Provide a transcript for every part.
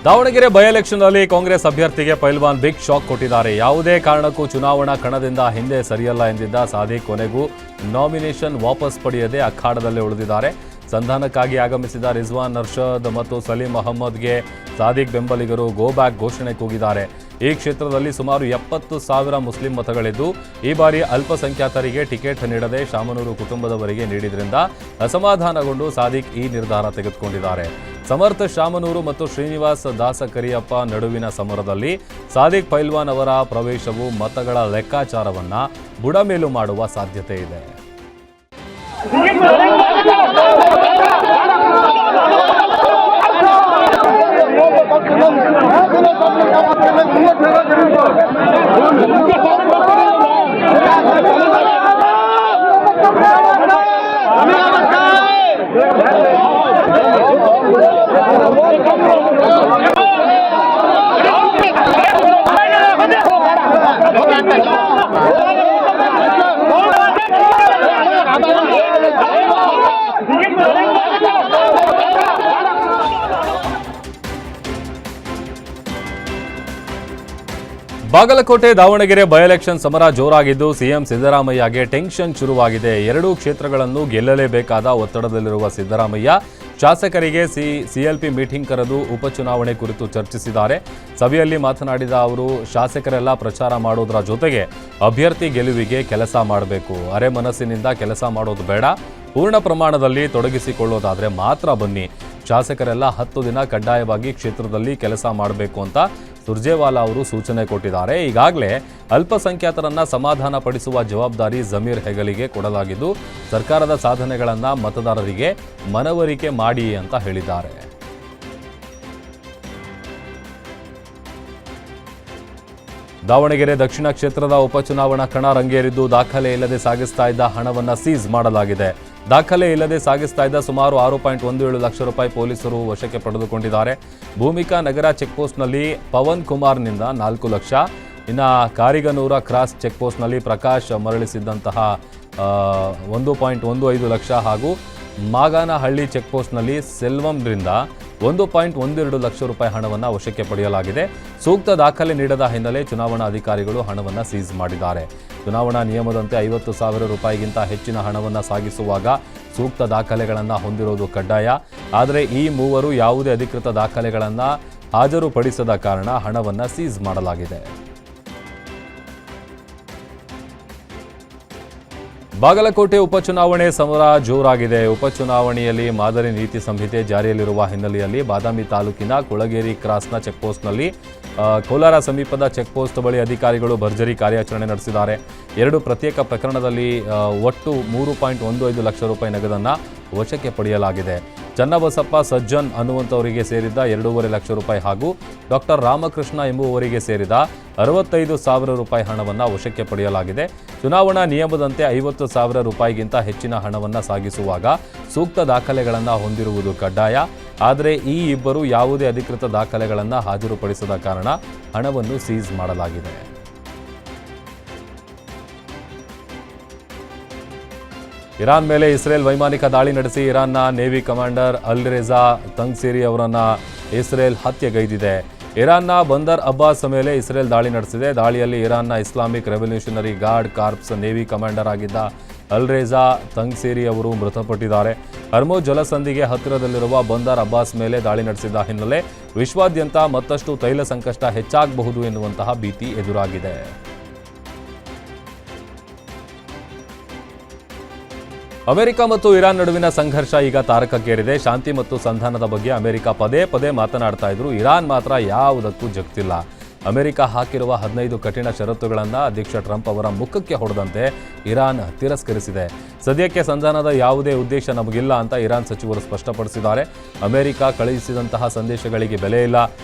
Davanagere by ಎಲೆಕ್ಷನ್ನಲ್ಲಿ Congress ಅಭ್ಯರ್ಥಿಗೆ ಪೈಲ್ವಾನ್ big shock ಕೊಟ್ಟಿದ್ದಾರೆ. ಯಾವುದೇ ಕಾರಣಕ್ಕೂ ಚುನಾವಣಾ ಕಣದಿಂದ ಹಿಂದೆ ಸರಿಯಲ್ಲ ಎಂದಿದ್ದ ಸಾದಿಕ್ ಕೊನೆಗೂ ನಾಮಿನೇಷನ್ ವಾಪಸ್ ಪಡೆಯದೆ ಅಖಾಡದಲ್ಲೇ ಉಳಿದಿದ್ದಾರೆ. ಸಂಧಾನಕ್ಕಾಗಿ ಆಗಮಿಸಿದ ರಿಜ್ವಾನ್ ಅರ್ಷದ್ ಮತ್ತು ಸಲೀಂ ಅಹಮ್ಮದ್ಗೆ ಸಾದಿಕ್ ಬೆಂಬಲಿಗರು ಗೋ ಬ್ಯಾಕ್ ಘೋಷಣೆ ಕೂಗಿದ್ದಾರೆ. ಈ ಕ್ಷೇತ್ರದಲ್ಲಿ ಸುಮಾರು 70,000 ಮುಸ್ಲಿಂ ಮತಗಳಿದ್ದು ಈ ಬಾರಿ ಅಲ್ಪಸಂಖ್ಯಾತರಿಗೆ ಟಿಕೆಟ್ ನೀಡದೆ ಶಾಮನೂರು ಕುಟುಂಬದವರಿಗೆ ನೀಡಿದ್ರಿಂದ ಅಸಮಾಧಾನಗೊಂಡು ಸಾದಿಕ್ ಈ ನಿರ್ಧಾರ ತೆಗೆದುಕೊಂಡಿದ್ದಾರೆ. ಸಮರ್ಥ ಶಾಮನೂರು ಮತ್ತು ಶ್ರೀನಿವಾಸ್ ದಾಸಕರಿಯಪ್ಪ ನಡುವಿನ ಸಮರದಲ್ಲಿ ಸಾದಿಕ್ ಪೈಲ್ವಾನ್ ಅವರ ಪ್ರವೇಶವು ಮತಗಳ ಲೆಕ್ಕಾಚಾರವನ್ನ ಬುಡಮೇಲು ಮಾಡುವ ಸಾಧ್ಯತೆ ಇದೆ. ಬಾಗಲಕೋಟೆ ದಾವಣಗೆರೆ ಬೈ ಎಲೆಕ್ಷನ್ ಸಮರ ಜೋರಾಗಿದ್ದು ಸಿಎಂ ಸಿದ್ದರಾಮಯ್ಯಗೆ ಟೆನ್ಷನ್ ಶುರುವಾಗಿದೆ. ಎರಡೂ ಕ್ಷೇತ್ರಗಳನ್ನು ಗೆಲ್ಲಲೇಬೇಕಾದ ಒತ್ತಡದಲ್ಲಿರುವ ಸಿದ್ದರಾಮಯ್ಯ ಶಾಸಕರಿಗೆ ಸಿಎಲ್ಪಿ ಮೀಟಿಂಗ್ ಕರೆದು ಉಪಚುನಾವಣೆ ಕುರಿತು ಚರ್ಚಿಸಿದ್ದಾರೆ. ಸಭೆಯಲ್ಲಿ ಮಾತನಾಡಿದ ಅವರು, ಶಾಸಕರೆಲ್ಲ ಪ್ರಚಾರ ಮಾಡೋದರ ಜೊತೆಗೆ ಅಭ್ಯರ್ಥಿ ಗೆಲುವಿಗೆ ಕೆಲಸ ಮಾಡಬೇಕು. ಅರೆ ಮನಸ್ಸಿನಿಂದ ಕೆಲಸ ಮಾಡೋದು ಬೇಡ, ಪೂರ್ಣ ಪ್ರಮಾಣದಲ್ಲಿ ತೊಡಗಿಸಿಕೊಳ್ಳೋದಾದರೆ ಮಾತ್ರ ಬನ್ನಿ. ಶಾಸಕರೆಲ್ಲ 10 ದಿನ ಕಡ್ಡಾಯವಾಗಿ ಕ್ಷೇತ್ರದಲ್ಲಿ ಕೆಲಸ ಮಾಡಬೇಕು ಅಂತ ಸುರ್ಜೇವಾಲಾ ಅವರು ಸೂಚನೆ ಕೊಟ್ಟಿದ್ದಾರೆ. ಈಗಾಗಲೇ ಅಲ್ಪಸಂಖ್ಯಾತರನ್ನ ಸಮಾಧಾನ ಪಡಿಸುವ ಜವಾಬ್ದಾರಿ ಜಮೀರ್ ಹೆಗಲಿಗೆ ಕೊಡಲಾಗಿದ್ದು ಸರ್ಕಾರದ ಸಾಧನೆಗಳನ್ನು ಮತದಾರರಿಗೆ ಮನವರಿಕೆ ಮಾಡಿ ಅಂತ ಹೇಳಿದ್ದಾರೆ. ದಾವಣಗೆರೆ ದಕ್ಷಿಣ ಕ್ಷೇತ್ರದ ಉಪಚುನಾವಣಾ ಕಣ ರಂಗೇರಿದ್ದು ದಾಖಲೆ ಇಲ್ಲದೆ ಸಾಗಿಸ್ತಾ ಇದ್ದ ಹಣವನ್ನು ಸೀಸ್ ಮಾಡಲಾಗಿದೆ. ದಾಖಲೆ ಇಲ್ಲದೆ ಸಾಗಿಸ್ತಾ ಇದ್ದ ಸುಮಾರು 6.17 ಲಕ್ಷ ರೂಪಾಯಿ ಪೊಲೀಸರು ವಶಕ್ಕೆ ಪಡೆದುಕೊಂಡಿದ್ದಾರೆ. ಭೂಮಿಕಾ ನಗರ ಚೆಕ್ಪೋಸ್ಟ್ನಲ್ಲಿ ಪವನ್ ಕುಮಾರ್ನಿಂದ 4 ಲಕ್ಷ, ಇನ್ನು ಕಾರಿಗನೂರ ಕ್ರಾಸ್ ಚೆಕ್ಪೋಸ್ಟ್ನಲ್ಲಿ ಪ್ರಕಾಶ್ ಮರಳಿಸಿದ್ದಂತಹ 1.15 ಲಕ್ಷ ಹಾಗೂ ಮಾಗಾನಹಳ್ಳಿ ಚೆಕ್ಪೋಸ್ಟ್ನಲ್ಲಿ ಸೆಲ್ವಂರಿಂದ 1.12 ಲಕ್ಷ ರೂಪಾಯಿ ಹಣವನ್ನು ವಶಕ್ಕೆ ಪಡೆಯಲಾಗಿದೆ. ಸೂಕ್ತ ದಾಖಲೆ ನೀಡದ ಹಿನ್ನೆಲೆ ಚುನಾವಣಾ ಅಧಿಕಾರಿಗಳು ಹಣವನ್ನು ಸೀಸ್ ಮಾಡಿದ್ದಾರೆ. ಚುನಾವಣಾ ನಿಯಮದಂತೆ 50,000 ರೂಪಾಯಿಗಿಂತ ಹೆಚ್ಚಿನ ಹಣವನ್ನು ಸಾಗಿಸುವಾಗ ಸೂಕ್ತ ದಾಖಲೆಗಳನ್ನು ಹೊಂದಿರುವುದು ಕಡ್ಡಾಯ. ಆದರೆ ಈ ಮೂವರು ಯಾವುದೇ ಅಧಿಕೃತ ದಾಖಲೆಗಳನ್ನು ಹಾಜರುಪಡಿಸದ ಕಾರಣ ಹಣವನ್ನು ಸೀಸ್ ಮಾಡಲಾಗಿದೆ. ಬಾಗಲಕೋಟೆ ಉಪಚುನಾವಣೆ ಸಮರ ಜೋರಾಗಿದೆ. ಉಪಚುನಾವಣೆಯಲ್ಲಿ ಮಾದರಿ ನೀತಿ ಸಂಹಿತೆ ಜಾರಿಯಲ್ಲಿರುವ ಹಿನ್ನೆಲೆಯಲ್ಲಿ ಬಾದಾಮಿ ತಾಲೂಕಿನ ಕುಳಗೇರಿ ಕ್ರಾಸ್ನ ಚೆಕ್ಪೋಸ್ಟ್ನಲ್ಲಿ ಕೋಲಾರ ಸಮೀಪದ ಚೆಕ್ಪೋಸ್ಟ್ ಬಳಿ ಅಧಿಕಾರಿಗಳು ಭರ್ಜರಿ ಕಾರ್ಯಾಚರಣೆ ನಡೆಸಿದ್ದಾರೆ. 2 ಪ್ರತ್ಯೇಕ ಪ್ರಕರಣದಲ್ಲಿ ಒಟ್ಟು 3.15 ಲಕ್ಷ ರೂಪಾಯಿ ನಗದನ್ನು ವಶಕ್ಕೆ ಪಡೆಯಲಾಗಿದೆ. ಚನ್ನಬಸಪ್ಪ ಸಜ್ಜನ್ ಅನ್ನುವಂಥವರಿಗೆ ಸೇರಿದ 2.5 ಲಕ್ಷ ರೂಪಾಯಿ ಹಾಗೂ ಡಾಕ್ಟರ್ ರಾಮಕೃಷ್ಣ ಎಂಬುವವರಿಗೆ ಸೇರಿದ 65,000 ರೂಪಾಯಿ ಹಣವನ್ನು ವಶಕ್ಕೆ ಪಡೆಯಲಾಗಿದೆ. ಚುನಾವಣಾ ನಿಯಮದಂತೆ 50,000 ರೂಪಾಯಿಗಿಂತ ಹೆಚ್ಚಿನ ಹಣವನ್ನು ಸಾಗಿಸುವಾಗ ಸೂಕ್ತ ದಾಖಲೆಗಳನ್ನು ಹೊಂದಿರುವುದು ಕಡ್ಡಾಯ. ಆದರೆ ಈ ಇಬ್ಬರು ಯಾವುದೇ ಅಧಿಕೃತ ದಾಖಲೆಗಳನ್ನು ಹಾಜರುಪಡಿಸದ ಕಾರಣ ಹಣವನ್ನು ಸೀಸ್ ಮಾಡಲಾಗಿದೆ. ಇರಾನ್ ಮೇಲೆ ಇಸ್ರೇಲ್ ವೈಮಾನಿಕ ದಾಳಿ ನಡೆಸಿ ಇರಾನ್ನ ನೇವಿ ಕಮಾಂಡರ್ ಅಲ್ರೆಜಾ ತಂಗ್ಸೇರಿ ಅವರನ್ನು ಇಸ್ರೇಲ್ ಹತ್ಯೆಗೈದಿದೆ. ಇರಾನ್ನ ಬಂದರ್ ಅಬ್ಬಾಸ್ ಮೇಲೆ ಇಸ್ರೇಲ್ ದಾಳಿ ನಡೆಸಿದೆ. ದಾಳಿಯಲ್ಲಿ ಇರಾನ್ನ Islamic Revolutionary Guard Corps Navy commander ಆಗಿದ್ದ ಅಲ್ರೆಜಾ ತಂಗ್ಸೇರಿ ಅವರು ಮೃತಪಟ್ಟಿದ್ದಾರೆ. ಹರ್ಮುಜ್ ಜಲಸಂಧಿಗೆ ಹತ್ತಿರದಲ್ಲಿರುವ ಬಂದರ್ ಅಬ್ಬಾಸ್ ಮೇಲೆ ದಾಳಿ ನಡೆಸಿದ ಹಿನ್ನೆಲೆ ವಿಶ್ವಾದ್ಯಂತ ಮತ್ತಷ್ಟು ತೈಲ ಸಂಕಷ್ಟ ಹೆಚ್ಚಾಗಬಹುದು ಎನ್ನುವಂತಹ ಭೀತಿ ಎದುರಾಗಿದೆ. ಅಮೆರಿಕ ಮತ್ತು ಇರಾನ್ ನಡುವಿನ ಸಂಘರ್ಷ ಈಗ ತಾರಕಕ್ಕೇರಿದೆ. ಶಾಂತಿ ಮತ್ತು ಸಂಧಾನದ ಬಗ್ಗೆ ಅಮೆರಿಕ ಪದೇ ಪದೇ ಮಾತನಾಡ್ತಾ ಇದ್ರು. ಇರಾನ್ ಮಾತ್ರ ಯಾವುದಕ್ಕೂ ಜಗ್ತಿಲ್ಲ. ಅಮೆರಿಕ ಹಾಕಿರುವ 15 ಕಠಿಣ ಷರತ್ತುಗಳನ್ನು ಅಧ್ಯಕ್ಷ ಟ್ರಂಪ್ ಅವರ ಮುಖಕ್ಕೆ ಹೊಡೆದಂತೆ ಇರಾನ್ ತಿರಸ್ಕರಿಸಿದೆ. ಸದ್ಯಕ್ಕೆ ಸಂಧಾನದ ಯಾವುದೇ ಉದ್ದೇಶ ನಮಗಿಲ್ಲ ಅಂತ ಇರಾನ್ ಸಚಿವರು ಸ್ಪಷ್ಟಪಡಿಸಿದ್ದಾರೆ. ಅಮೆರಿಕ ಕಳುಹಿಸಿದಂತಹ ಸಂದೇಶಗಳಿಗೆ ಬೆಲೆ ಇಲ್ಲ.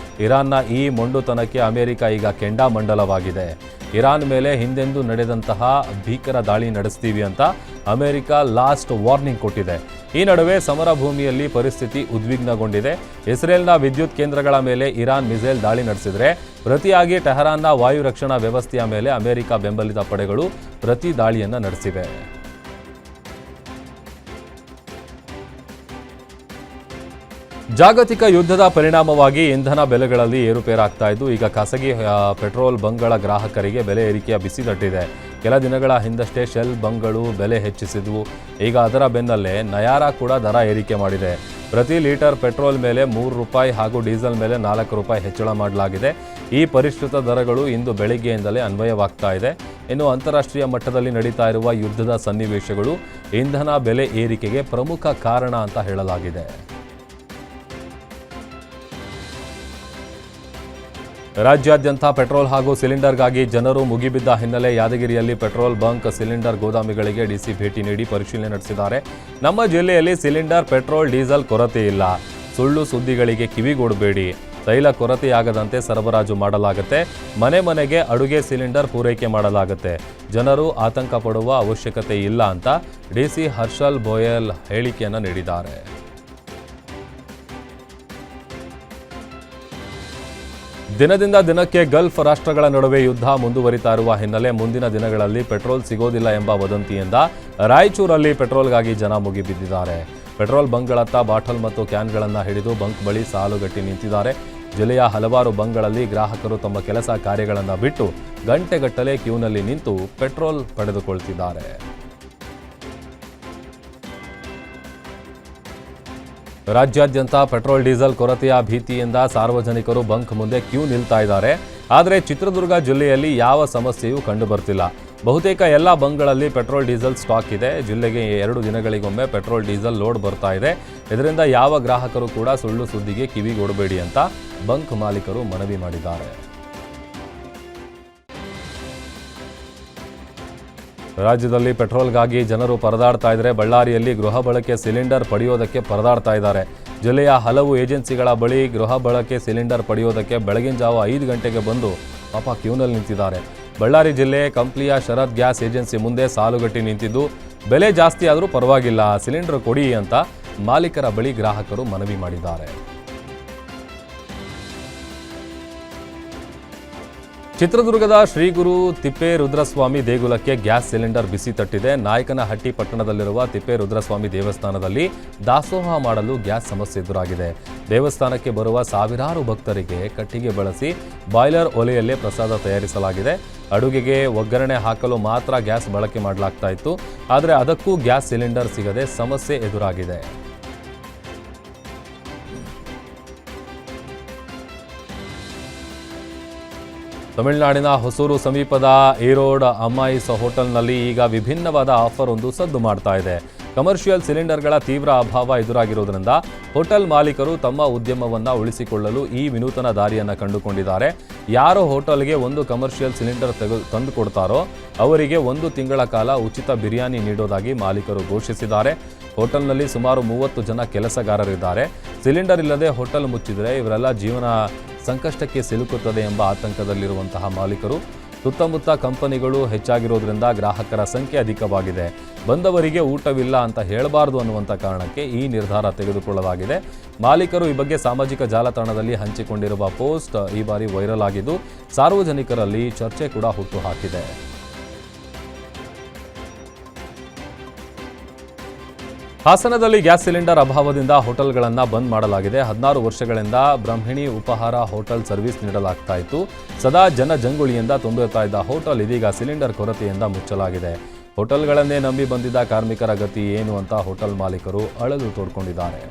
ಇರಾನ್ನ ಈ ಮೊಂಡುತನಕ್ಕೆ ಅಮೆರಿಕ ಈಗ ಕೆಂಡಾಮಂಡಲವಾಗಿದೆ. ಇರಾನ್ ಮೇಲೆ ಹಿಂದೆಂದೂ ನಡೆದಂತಹ ಭೀಕರ ದಾಳಿ ನಡೆಸ್ತೀವಿ ಅಂತ ಅಮೆರಿಕ ಲಾಸ್ಟ್ ವಾರ್ನಿಂಗ್ ಕೊಟ್ಟಿದೆ. ಈ ನಡುವೆ ಸಮರ ಭೂಮಿಯಲ್ಲಿ ಪರಿಸ್ಥಿತಿ ಉದ್ವಿಗ್ನಗೊಂಡಿದೆ. ಇಸ್ರೇಲ್ನ ವಿದ್ಯುತ್ ಕೇಂದ್ರಗಳ ಮೇಲೆ ಇರಾನ್ ಮಿಸೈಲ್ ದಾಳಿ ನಡೆಸಿದರೆ ಪ್ರತಿಯಾಗಿ ಟೆಹರಾನ್ನ ವಾಯು ರಕ್ಷಣಾ ವ್ಯವಸ್ಥೆಯ ಮೇಲೆ ಅಮೆರಿಕ ಬೆಂಬಲಿತ ಪಡೆಗಳು ಪ್ರತಿ ದಾಳಿಯನ್ನು ನಡೆಸಿವೆ. ಜಾಗತಿಕ ಯುದ್ಧದ ಪರಿಣಾಮವಾಗಿ ಇಂಧನ ಬೆಲೆಗಳಲ್ಲಿ ಏರುಪೇರಾಗ್ತಾ ಇದ್ದು ಈಗ ಖಾಸಗಿ ಪೆಟ್ರೋಲ್ ಬಂಕ್ಗಳ ಗ್ರಾಹಕರಿಗೆ ಬೆಲೆ ಏರಿಕೆಯ ಬಿಸಿ ತಟ್ಟಿದೆ. ಕೆಲ ದಿನಗಳ ಹಿಂದಷ್ಟೇ ಶೆಲ್ ಬಂಕ್ಗಳು ಬೆಲೆ ಹೆಚ್ಚಿಸಿದ್ವು. ಈಗ ಅದರ ಬೆನ್ನಲ್ಲೇ ನಯಾರಾ ಕೂಡ ದರ ಏರಿಕೆ ಮಾಡಿದೆ. ಪ್ರತಿ ಲೀಟರ್ ಪೆಟ್ರೋಲ್ ಮೇಲೆ ₹3 ಹಾಗೂ ಡೀಸೆಲ್ ಮೇಲೆ ₹4 ಹೆಚ್ಚಳ ಮಾಡಲಾಗಿದೆ. ಈ ಪರಿಷ್ಕೃತ ದರಗಳು ಇಂದು ಬೆಳಿಗ್ಗೆಯಿಂದಲೇ ಅನ್ವಯವಾಗ್ತಾ ಇದೆ. ಇನ್ನು ಅಂತಾರಾಷ್ಟ್ರೀಯ ಮಟ್ಟದಲ್ಲಿ ನಡೀತಾ ಇರುವ ಯುದ್ಧದ ಸನ್ನಿವೇಶಗಳು ಇಂಧನ ಬೆಲೆ ಏರಿಕೆಗೆ ಪ್ರಮುಖ ಕಾರಣ ಅಂತ ಹೇಳಲಾಗಿದೆ. ರಾಜ್ಯಾದ್ಯಂತ ಪೆಟ್ರೋಲ್ ಹಾಗೂ ಸಿಲಿಂಡರ್ಗಾಗಿ ಜನರು ಮುಗಿಬಿದ್ದ ಹಿನ್ನೆಲೆ ಯಾದಗಿರಿಯಲ್ಲಿ ಪೆಟ್ರೋಲ್ ಬಂಕ್ ಸಿಲಿಂಡರ್ ಗೋದಾಮಿಗಳಿಗೆ ಡಿಸಿ ಭೇಟಿ ನೀಡಿ ಪರಿಶೀಲನೆ ನಡೆಸಿದ್ದಾರೆ. ನಮ್ಮ ಜಿಲ್ಲೆಯಲ್ಲಿ ಸಿಲಿಂಡರ್, ಪೆಟ್ರೋಲ್, ಡೀಸೆಲ್ ಕೊರತೆ ಇಲ್ಲ. ಸುಳ್ಳು ಸುದ್ದಿಗಳಿಗೆ ಕಿವಿಗೊಡಬೇಡಿ. ತೈಲ ಕೊರತೆಯಾಗದಂತೆ ಸರಬರಾಜು ಮಾಡಲಾಗುತ್ತೆ. ಮನೆ ಮನೆಗೆ ಅಡುಗೆ ಸಿಲಿಂಡರ್ ಪೂರೈಕೆ ಮಾಡಲಾಗುತ್ತೆ. ಜನರು ಆತಂಕ ಪಡುವ ಅವಶ್ಯಕತೆ ಇಲ್ಲ ಅಂತ ಡಿಸಿ ಹರ್ಷಲ್ ಬೋಯಲ್ ಹೇಳಿಕೆಯನ್ನು ನೀಡಿದ್ದಾರೆ. ದಿನದಿಂದ ದಿನಕ್ಕೆ ಗಲ್ಫ್ ರಾಷ್ಟ್ರಗಳ ನಡುವೆ ಯುದ್ಧ ಮುಂದುವರಿತಾ ಇರುವ ಹಿನ್ನೆಲೆ ಮುಂದಿನ ದಿನಗಳಲ್ಲಿ ಪೆಟ್ರೋಲ್ ಸಿಗೋದಿಲ್ಲ ಎಂಬ ವದಂತಿಯಿಂದ ರಾಯಚೂರಲ್ಲಿ ಪೆಟ್ರೋಲ್ಗಾಗಿ ಜನ ಮುಗಿಬಿದ್ದಿದ್ದಾರೆ. ಪೆಟ್ರೋಲ್ ಬಂಕ್ಗಳತ್ತ ಬಾಟಲ್ ಮತ್ತು ಕ್ಯಾನ್ಗಳನ್ನು ಹಿಡಿದು ಬಂಕ್ ಬಳಿ ಸಾಲುಗಟ್ಟಿ ನಿಂತಿದ್ದಾರೆ. ಜಿಲ್ಲೆಯ ಹಲವಾರು ಬಂಕ್ಗಳಲ್ಲಿ ಗ್ರಾಹಕರು ತಮ್ಮ ಕೆಲಸ ಕಾರ್ಯಗಳನ್ನು ಬಿಟ್ಟು ಗಂಟೆಗಟ್ಟಲೆ ಕ್ಯೂನಲ್ಲಿ ನಿಂತು ಪೆಟ್ರೋಲ್ ಪಡೆದುಕೊಳ್ತಿದ್ದಾರೆ. ರಾಜ್ಯಾದ್ಯಂತ ಪೆಟ್ರೋಲ್, ಡೀಸೆಲ್ ಕೊರತೆಯ ಭೀತಿಯಿಂದ ಸಾರ್ವಜನಿಕರು ಬಂಕ್ ಮುಂದೆ ಕ್ಯೂ ನಿಲ್ತಾ ಇದ್ದಾರೆ. ಆದರೆ ಚಿತ್ರದುರ್ಗ ಜಿಲ್ಲೆಯಲ್ಲಿ ಯಾವ ಸಮಸ್ಯೆಯೂ ಕಂಡುಬರ್ತಿಲ್ಲ. ಬಹುತೇಕ ಎಲ್ಲ ಬಂಕ್ಗಳಲ್ಲಿ ಪೆಟ್ರೋಲ್, ಡೀಸೆಲ್ ಸ್ಟಾಕ್ ಇದೆ. ಜಿಲ್ಲೆಗೆ 2 ದಿನಗಳಿಗೊಮ್ಮೆ ಪೆಟ್ರೋಲ್, ಡೀಸೆಲ್ ಲೋಡ್ ಬರ್ತಾ ಇದೆ. ಇದರಿಂದ ಯಾವ ಗ್ರಾಹಕರು ಕೂಡ ಸುಳ್ಳು ಸುದ್ದಿಗೆ ಕಿವಿಗೊಡಬೇಡಿ ಅಂತ ಬಂಕ್ ಮಾಲೀಕರು ಮನವಿ ಮಾಡಿದ್ದಾರೆ. ರಾಜ್ಯದಲ್ಲಿ ಪೆಟ್ರೋಲ್ಗಾಗಿ ಜನರು ಪರದಾಡ್ತಾ ಇದ್ದಾರೆ. ಬಳ್ಳಾರಿಯಲ್ಲಿ ಗೃಹ ಬಳಕೆ ಸಿಲಿಂಡರ್ ಪಡೆಯೋದಕ್ಕೆ ಪರದಾಡ್ತಾ ಇದ್ದಾರೆ. ಜಿಲ್ಲೆಯ ಹಲವು ಏಜೆನ್ಸಿಗಳ ಬಳಿ ಗೃಹ ಬಳಕೆ ಸಿಲಿಂಡರ್ ಪಡೆಯೋದಕ್ಕೆ ಬೆಳಗಿನ ಜಾವ 5 ಗಂಟೆಗೆ ಬಂದು ಪಾಪ ಕ್ಯೂನಲ್ಲಿ ನಿಂತಿದ್ದಾರೆ. ಬಳ್ಳಾರಿ ಜಿಲ್ಲೆ ಕಂಪ್ಲಿಯ ಶರತ್ ಗ್ಯಾಸ್ ಏಜೆನ್ಸಿ ಮುಂದೆ ಸಾಲುಗಟ್ಟಿ ನಿಂತಿದ್ದು, ಬೆಲೆ ಜಾಸ್ತಿ ಆದರೂ ಪರವಾಗಿಲ್ಲ, ಸಿಲಿಂಡರ್ ಕೊಡಿ ಅಂತ ಮಾಲೀಕರ ಬಳಿ ಗ್ರಾಹಕರು ಮನವಿ ಮಾಡಿದ್ದಾರೆ. ಚಿತ್ರದುರ್ಗದ ಶ್ರೀ ಗುರು ತಿಪ್ಪೇರುದ್ರಸ್ವಾಮಿ ದೇಗುಲಕ್ಕೆ ಗ್ಯಾಸ್ ಸಿಲಿಂಡರ್ ಬಿಸಿ ತಟ್ಟಿದೆ. ನಾಯಕನಹಟ್ಟಿ ಪಟ್ಟಣದಲ್ಲಿರುವ ತಿಪ್ಪೇರುದ್ರಸ್ವಾಮಿ ದೇವಸ್ಥಾನದಲ್ಲಿ ದಾಸೋಹ ಮಾಡಲು ಗ್ಯಾಸ್ ಸಮಸ್ಯೆ ಎದುರಾಗಿದೆ. ದೇವಸ್ಥಾನಕ್ಕೆ ಬರುವ ಸಾವಿರಾರು ಭಕ್ತರಿಗೆ ಕಟ್ಟಿಗೆ ಬಳಸಿ ಬಾಯ್ಲರ್ ಒಲೆಯಲ್ಲೇ ಪ್ರಸಾದ ತಯಾರಿಸಲಾಗಿದೆ. ಅಡುಗೆಗೆ ಒಗ್ಗರಣೆ ಹಾಕಲು ಮಾತ್ರ ಗ್ಯಾಸ್ ಬಳಕೆ ಮಾಡಲಾಗ್ತಾ ಇತ್ತು. ಆದರೆ ಅದಕ್ಕೂ ಗ್ಯಾಸ್ ಸಿಲಿಂಡರ್ ಸಿಗದೆ ಸಮಸ್ಯೆ ಎದುರಾಗಿದೆ. ತಮಿಳುನಾಡಿನ ಹೊಸೂರು ಸಮೀಪದ ಈರೋಡ್ ಅಮ್ಮಾಯಿಸ್ ಹೋಟೆಲ್ನಲ್ಲಿ ಈಗ ವಿಭಿನ್ನವಾದ ಆಫರ್ ಒಂದು ಸದ್ದು ಮಾಡ್ತಾ ಇದೆ. ಕಮರ್ಷಿಯಲ್ ಸಿಲಿಂಡರ್ಗಳ ತೀವ್ರ ಅಭಾವ ಎದುರಾಗಿರುವುದರಿಂದ ಹೋಟೆಲ್ ಮಾಲೀಕರು ತಮ್ಮ ಉದ್ಯಮವನ್ನು ಉಳಿಸಿಕೊಳ್ಳಲು ಈ ವಿನೂತನ ದಾರಿಯನ್ನು ಕಂಡುಕೊಂಡಿದ್ದಾರೆ. ಯಾರು ಹೋಟೆಲ್ಗೆ 1 ಕಮರ್ಷಿಯಲ್ ಸಿಲಿಂಡರ್ ತಂದುಕೊಡ್ತಾರೋ ಅವರಿಗೆ 1 ತಿಂಗಳ ಕಾಲ ಉಚಿತ ಬಿರಿಯಾನಿ ನೀಡೋದಾಗಿ ಮಾಲೀಕರು ಘೋಷಿಸಿದ್ದಾರೆ. ಹೋಟೆಲ್ನಲ್ಲಿ ಸುಮಾರು 30 ಜನ ಕೆಲಸಗಾರರಿದ್ದಾರೆ. ಸಿಲಿಂಡರ್ ಇಲ್ಲದೆ ಹೋಟೆಲ್ ಮುಚ್ಚಿದರೆ ಇವರೆಲ್ಲ ಜೀವನ ಸಂಕಷ್ಟಕ್ಕೆ ಸಿಲುಕುತ್ತದೆ ಎಂಬ ಆತಂಕದಲ್ಲಿರುವಂತಹ ಮಾಲೀಕರು ಸುತ್ತಮುತ್ತ ಕಂಪನಿಗಳು ಹೆಚ್ಚಾಗಿರೋದ್ರಿಂದ ಗ್ರಾಹಕರ ಸಂಖ್ಯೆ ಅಧಿಕವಾಗಿದೆ. ಬಂದವರಿಗೆ ಊಟವಿಲ್ಲ ಅಂತ ಹೇಳಬಾರದು ಅನ್ನುವಂಥ ಕಾರಣಕ್ಕೆ ಈ ನಿರ್ಧಾರ ತೆಗೆದುಕೊಳ್ಳಲಾಗಿದೆ. ಮಾಲೀಕರು ಈ ಬಗ್ಗೆ ಸಾಮಾಜಿಕ ಜಾಲತಾಣದಲ್ಲಿ ಹಂಚಿಕೊಂಡಿರುವ ಪೋಸ್ಟ್ ಈ ಬಾರಿ ವೈರಲ್ ಆಗಿದ್ದು ಸಾರ್ವಜನಿಕರಲ್ಲಿ ಚರ್ಚೆ ಕೂಡ ಹುಟ್ಟುಹಾಕಿದೆ. ಹಾಸನದಲ್ಲಿ ಗ್ಯಾಸ್ ಸಿಲಿಂಡರ್ ಅಭಾವದಿಂದ ಹೋಟೆಲ್ಗಳನ್ನು ಬಂದ್ ಮಾಡಲಾಗಿದೆ. 16 ವರ್ಷಗಳಿಂದ ಬ್ರಹ್ಮಿಣಿ ಉಪಹಾರ ಹೋಟೆಲ್ ಸರ್ವಿಸ್ ನೀಡಲಾಗ್ತಾ ಇತ್ತು. ಸದಾ ಜನಜಂಗುಳಿಯಿಂದ ತುಂಬುತ್ತಾ ಇದ್ದ ಹೋಟೆಲ್ ಇದೀಗ ಸಿಲಿಂಡರ್ ಕೊರತೆಯಿಂದ ಮುಚ್ಚಲಾಗಿದೆ. ಹೋಟೆಲ್ಗಳನ್ನೇ ನಂಬಿ ಬಂದಿದ್ದ ಕಾರ್ಮಿಕರ ಗತಿ ಏನು ಅಂತ ಹೋಟೆಲ್ ಮಾಲೀಕರು ಅಳಲು ತೋಡ್ಕೊಂಡಿದ್ದಾರೆ.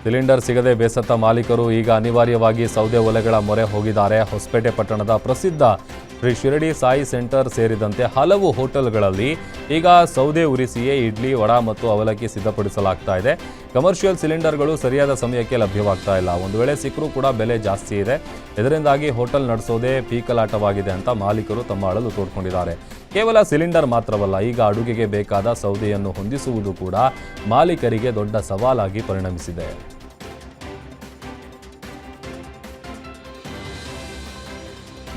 ಸಿಲಿಂಡರ್ ಸಿಗದೆ ಬೇಸತ್ತ ಮಾಲೀಕರು ಈಗ ಅನಿವಾರ್ಯವಾಗಿ ಸೌದೆ ಒಲೆಗಳ ಮೊರೆ ಹೋಗಿದ್ದಾರೆ. ಹೊಸಪೇಟೆ ಪಟ್ಟಣದ ಪ್ರಸಿದ್ಧ ಶ್ರೀ ಶಿರಡಿ ಸಾಯಿ ಸೆಂಟರ್ ಸೇರಿದಂತೆ ಹಲವು ಹೋಟೆಲ್ಗಳಲ್ಲಿ ಈಗ ಸೌದೆ ಉರಿಸಿಯೇ ಇಡ್ಲಿ, ವಡ ಮತ್ತು ಅವಲಕ್ಕಿ ಸಿದ್ಧಪಡಿಸಲಾಗ್ತಾ ಇದೆ. ಕಮರ್ಷಿಯಲ್ ಸಿಲಿಂಡರ್ಗಳು ಸರಿಯಾದ ಸಮಯಕ್ಕೆ ಲಭ್ಯವಾಗ್ತಾ ಇಲ್ಲ. ಒಂದು ವೇಳೆ ಸಿಕ್ಕರೂ ಕೂಡ ಬೆಲೆ ಜಾಸ್ತಿ ಇದೆ. ಇದರಿಂದಾಗಿ ಹೋಟೆಲ್ ನಡೆಸೋದೇ ಪೀಕಲಾಟವಾಗಿದೆ ಅಂತ ಮಾಲೀಕರು ತಮ್ಮ ಅಳಲು ತೋಡ್ಕೊಂಡಿದ್ದಾರೆ. ಕೇವಲ ಸಿಲಿಂಡರ್ ಮಾತ್ರವಲ್ಲ, ಈಗ ಅಡುಗೆಗೆ ಬೇಕಾದ ಸೌದೆಯನ್ನು ಹೊಂದಿಸುವುದು ಕೂಡ ಮಾಲೀಕರಿಗೆ ದೊಡ್ಡ ಸವಾಲಾಗಿ ಪರಿಣಮಿಸಿದೆ.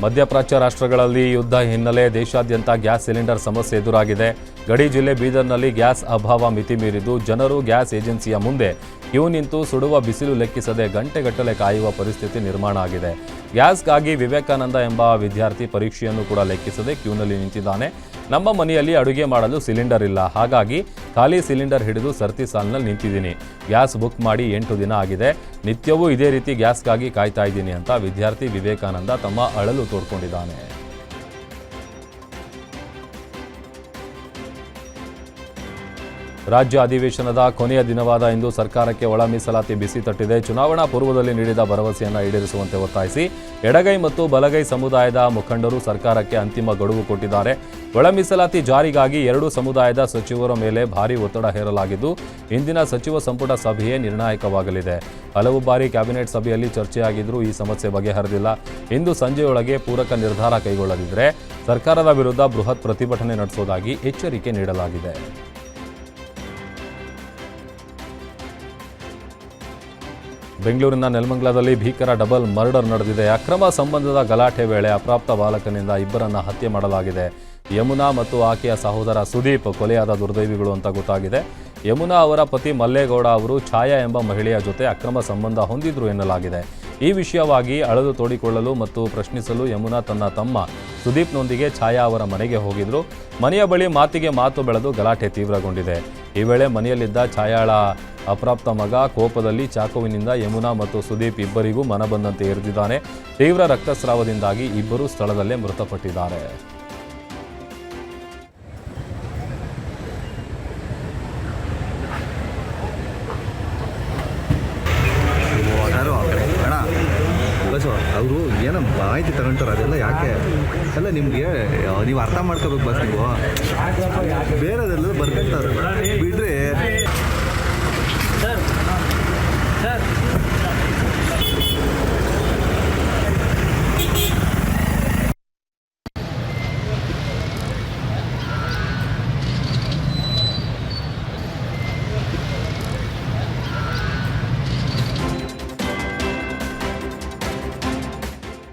ಮಧ್ಯಪ್ರಾಚ್ಯ ರಾಷ್ಟ್ರಗಳಲ್ಲಿ ಯುದ್ಧ ಹಿನ್ನೆಲೆ ದೇಶಾದ್ಯಂತ ಗ್ಯಾಸ್ ಸಿಲಿಂಡರ್ ಸಮಸ್ಯೆ ಎದುರಾಗಿದೆ. ಗಡಿ ಜಿಲ್ಲೆ ಬೀದರ್ನಲ್ಲಿ ಗ್ಯಾಸ್ ಅಭಾವ ಮಿತಿ ಮೀರಿದ್ದು ಜನರು ಗ್ಯಾಸ್ ಏಜೆನ್ಸಿಯ ಮುಂದೆ ಕ್ಯೂ ನಿಂತು ಸುಡುವ ಬಿಸಿಲು ಲೆಕ್ಕಿಸದೆ ಗಂಟೆಗಟ್ಟಲೆ ಕಾಯುವ ಪರಿಸ್ಥಿತಿ ನಿರ್ಮಾಣ ಆಗಿದೆ. ಗ್ಯಾಸ್ಗಾಗಿ ವಿವೇಕಾನಂದ ಎಂಬ ವಿದ್ಯಾರ್ಥಿ ಪರೀಕ್ಷೆಯನ್ನು ಕೂಡ ಲೆಕ್ಕಿಸದೆ ಕ್ಯೂನಲ್ಲಿ ನಿಂತಿದ್ದಾನೆ. ನಮ್ಮ ಮನೆಯಲ್ಲಿ ಅಡುಗೆ ಮಾಡಲು ಸಿಲಿಂಡರ್ ಇಲ್ಲ, ಹಾಗಾಗಿ ಖಾಲಿ ಸಿಲಿಂಡರ್ ಹಿಡಿದು ಸರ್ತಿ ಸಾಲಿನಲ್ಲಿ ನಿಂತಿದ್ದೀನಿ. ಗ್ಯಾಸ್ ಬುಕ್ ಮಾಡಿ 8 ದಿನ ಆಗಿದೆ. ನಿತ್ಯವೂ ಇದೇ ರೀತಿ ಗ್ಯಾಸ್ಗಾಗಿ ಕಾಯ್ತಾ ಇದ್ದೀನಿ ಅಂತ ವಿದ್ಯಾರ್ಥಿ ವಿವೇಕಾನಂದ ತಮ್ಮ ಅಳಲು ತೋಡ್ಕೊಂಡಿದ್ದಾನೆ. ರಾಜ್ಯ ಅಧಿವೇಶನದ ಕೊನೆಯ ದಿನವಾದ ಇಂದು ಸರ್ಕಾರಕ್ಕೆ ಒಳ ಮೀಸಲಾತಿ ಬಿಸಿ ತಟ್ಟಿದೆ. ಚುನಾವಣಾ ಪೂರ್ವದಲ್ಲಿ ನೀಡಿದ ಭರವಸೆಯನ್ನು ಈಡೇರಿಸುವಂತೆ ಒತ್ತಾಯಿಸಿ ಎಡಗೈ ಮತ್ತು ಬಲಗೈ ಸಮುದಾಯದ ಮುಖಂಡರು ಸರ್ಕಾರಕ್ಕೆ ಅಂತಿಮ ಗಡುವು ಕೊಟ್ಟಿದ್ದಾರೆ. ಒಳ ಮೀಸಲಾತಿ ಜಾರಿಗಾಗಿ ಎರಡೂ ಸಮುದಾಯದ ಸಚಿವರ ಮೇಲೆ ಭಾರೀ ಒತ್ತಡ ಹೇರಲಾಗಿದ್ದು ಇಂದಿನ ಸಚಿವ ಸಂಪುಟ ಸಭೆಯೇ ನಿರ್ಣಾಯಕವಾಗಲಿದೆ. ಹಲವು ಬಾರಿ ಕ್ಯಾಬಿನೆಟ್ ಸಭೆಯಲ್ಲಿ ಚರ್ಚೆಯಾಗಿದ್ದರೂ ಈ ಸಮಸ್ಯೆ ಬಗೆಹರಿದಿಲ್ಲ. ಇಂದು ಸಂಜೆಯೊಳಗೆ ಪೂರಕ ನಿರ್ಧಾರ ಕೈಗೊಳ್ಳದಿದ್ದರೆ ಸರ್ಕಾರದ ವಿರುದ್ಧ ಬೃಹತ್ ಪ್ರತಿಭಟನೆ ನಡೆಸುವುದಾಗಿ ಎಚ್ಚರಿಕೆ ನೀಡಲಾಗಿದೆ. ಬೆಂಗಳೂರಿನ ನೆಲಮಂಗಲದಲ್ಲಿ ಭೀಕರ ಡಬಲ್ ಮರ್ಡರ್ ನಡೆದಿದೆ. ಅಕ್ರಮ ಸಂಬಂಧದ ಗಲಾಟೆ ವೇಳೆ ಅಪ್ರಾಪ್ತ ಬಾಲಕನಿಂದ ಇಬ್ಬರನ್ನ ಹತ್ಯೆ ಮಾಡಲಾಗಿದೆ. ಯಮುನಾ ಮತ್ತು ಆಕೆಯ ಸಹೋದರ ಸುದೀಪ್ ಕೊಲೆಯಾದ ದುರ್ದೈವಿಗಳು ಅಂತ ಗೊತ್ತಾಗಿದೆ. ಯಮುನಾ ಅವರ ಪತಿ ಮಲ್ಲೇಗೌಡ ಅವರು ಛಾಯಾ ಎಂಬ ಮಹಿಳೆಯ ಜೊತೆ ಅಕ್ರಮ ಸಂಬಂಧ ಹೊಂದಿದ್ರು ಎನ್ನಲಾಗಿದೆ. ಈ ವಿಷಯವಾಗಿ ಅಳಲು ತೋಡಿಕೊಳ್ಳಲು ಮತ್ತು ಪ್ರಶ್ನಿಸಲು ಯಮುನಾ ತನ್ನ ತಮ್ಮ ಸುದೀಪ್ನೊಂದಿಗೆ ಛಾಯಾ ಅವರ ಮನೆಗೆ ಹೋಗಿದ್ರು. ಮನೆಯ ಬಳಿ ಮಾತಿಗೆ ಮಾತು ಬೆಳೆದು ಗಲಾಟೆ ತೀವ್ರಗೊಂಡಿದೆ. ಈ ವೇಳೆ ಮನೆಯಲ್ಲಿದ್ದ ಛಾಯಾಳ ಅಪ್ರಾಪ್ತ ಮಗ ಕೋಪದಲ್ಲಿ ಚಾಕುವಿನಿಂದ ಯಮುನಾ ಮತ್ತು ಸುದೀಪ್ ಇಬ್ಬರಿಗೂ ಮನಬಂದಂತೆ ಎರೆದಿದ್ದಾನೆ. ತೀವ್ರ ರಕ್ತಸ್ರಾವದಿಂದಾಗಿ ಇಬ್ಬರೂ ಸ್ಥಳದಲ್ಲೇ ಮೃತಪಟ್ಟಿದ್ದಾರೆ. ಅವರು ಏನೋ ಮಾಹಿತಿ ತಗೊಂತಾರೆ, ಅದೆಲ್ಲ ಯಾಕೆ ಅಲ್ಲ ನಿಮ್ಗೆ ನೀವು ಅರ್ಥ ಮಾಡ್ಕೋಬೇಕು. ಬಸ್ ನೀವು ಬೇರೆದೆಲ್ಲ ಬರ್ಕೊಂತಾರೆ ಬಿಡ್ರಿ.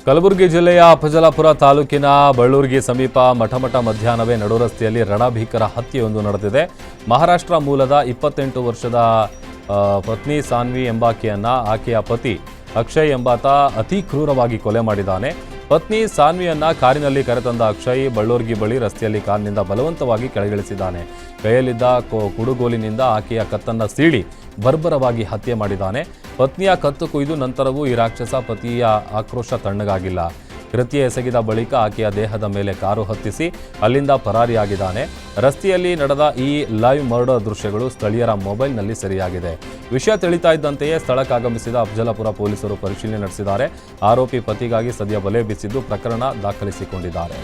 ಕಲಬುರಗಿ ಜಿಲ್ಲೆಯ ಅಫಜಲಾಪುರ ತಾಲೂಕಿನ ಬಳ್ಳೂರ್ಗಿ ಸಮೀಪ ಮಠಮಠ ಮಧ್ಯಾಹ್ನವೇ ನಡುರಸ್ತೆಯಲ್ಲಿ ರಣಭೀಕರ ಹತ್ಯೆಯೊಂದು ನಡೆದಿದೆ. ಮಹಾರಾಷ್ಟ್ರ ಮೂಲದ 28 ವರ್ಷದ ಪತ್ನಿ ಸಾನ್ವಿ ಎಂಬಾಕೆಯನ್ನ ಆಕೆಯ ಪತಿ ಅಕ್ಷಯ್ ಎಂಬಾತ ಅತಿ ಕ್ರೂರವಾಗಿ ಕೊಲೆ ಮಾಡಿದ್ದಾನೆ. ಪತ್ನಿ ಸಾನ್ವಿಯನ್ನ ಕಾರಿನಲ್ಲಿ ಕರೆತಂದ ಅಕ್ಷಯ್ ಬಳ್ಳೂರ್ಗಿ ಬಳಿ ರಸ್ತೆಯಲ್ಲಿ ಕಾರಿನಿಂದ ಬಲವಂತವಾಗಿ ಕೆಳಗಿಳಿಸಿದ್ದಾನೆ. ಕೈಯಲ್ಲಿದ್ದ ಕುಡುಗೋಲಿನಿಂದ ಆಕೆಯ ಕತ್ತನ್ನ ಸೀಳಿ ಬರ್ಬರವಾಗಿ ಹತ್ಯೆ ಮಾಡಿದ್ದಾನೆ. ಪತ್ನಿಯ ಕತ್ತು ಕುಯ್ದು ನಂತರವೂ ಈ ರಾಕ್ಷಸ ಪತಿಯ ಆಕ್ರೋಶ ತಣ್ಣಗಾಗಿಲ್ಲ. ಕೃತ್ಯ ಎಸಗಿದ ಬಳಿಕ ಆಕೆಯ ದೇಹದ ಮೇಲೆ ಕಾರು ಹತ್ತಿಸಿ ಅಲ್ಲಿಂದ ಪರಾರಿಯಾಗಿದ್ದಾನೆ. ರಸ್ತೆಯಲ್ಲಿ ನಡೆದ ಈ ಲೈವ್ ಮರ್ಡರ್ ದೃಶ್ಯಗಳು ಸ್ಥಳೀಯರ ಮೊಬೈಲ್ನಲ್ಲಿ ಸೆರೆಯಾಗಿದೆ. ವಿಷಯ ತಿಳಿತಾ ಇದ್ದಂತೆಯೇ ಸ್ಥಳಕ್ಕಾಗಮಿಸಿದ ಅಫಜಲಾಪುರ ಪೊಲೀಸರು ಪರಿಶೀಲನೆ ನಡೆಸಿದ್ದಾರೆ. ಆರೋಪಿ ಪತಿಗಾಗಿ ಸದ್ಯ ಬಲೆ ಬೀಸಿದ್ದು ಪ್ರಕರಣ ದಾಖಲಿಸಿಕೊಂಡಿದ್ದಾರೆ.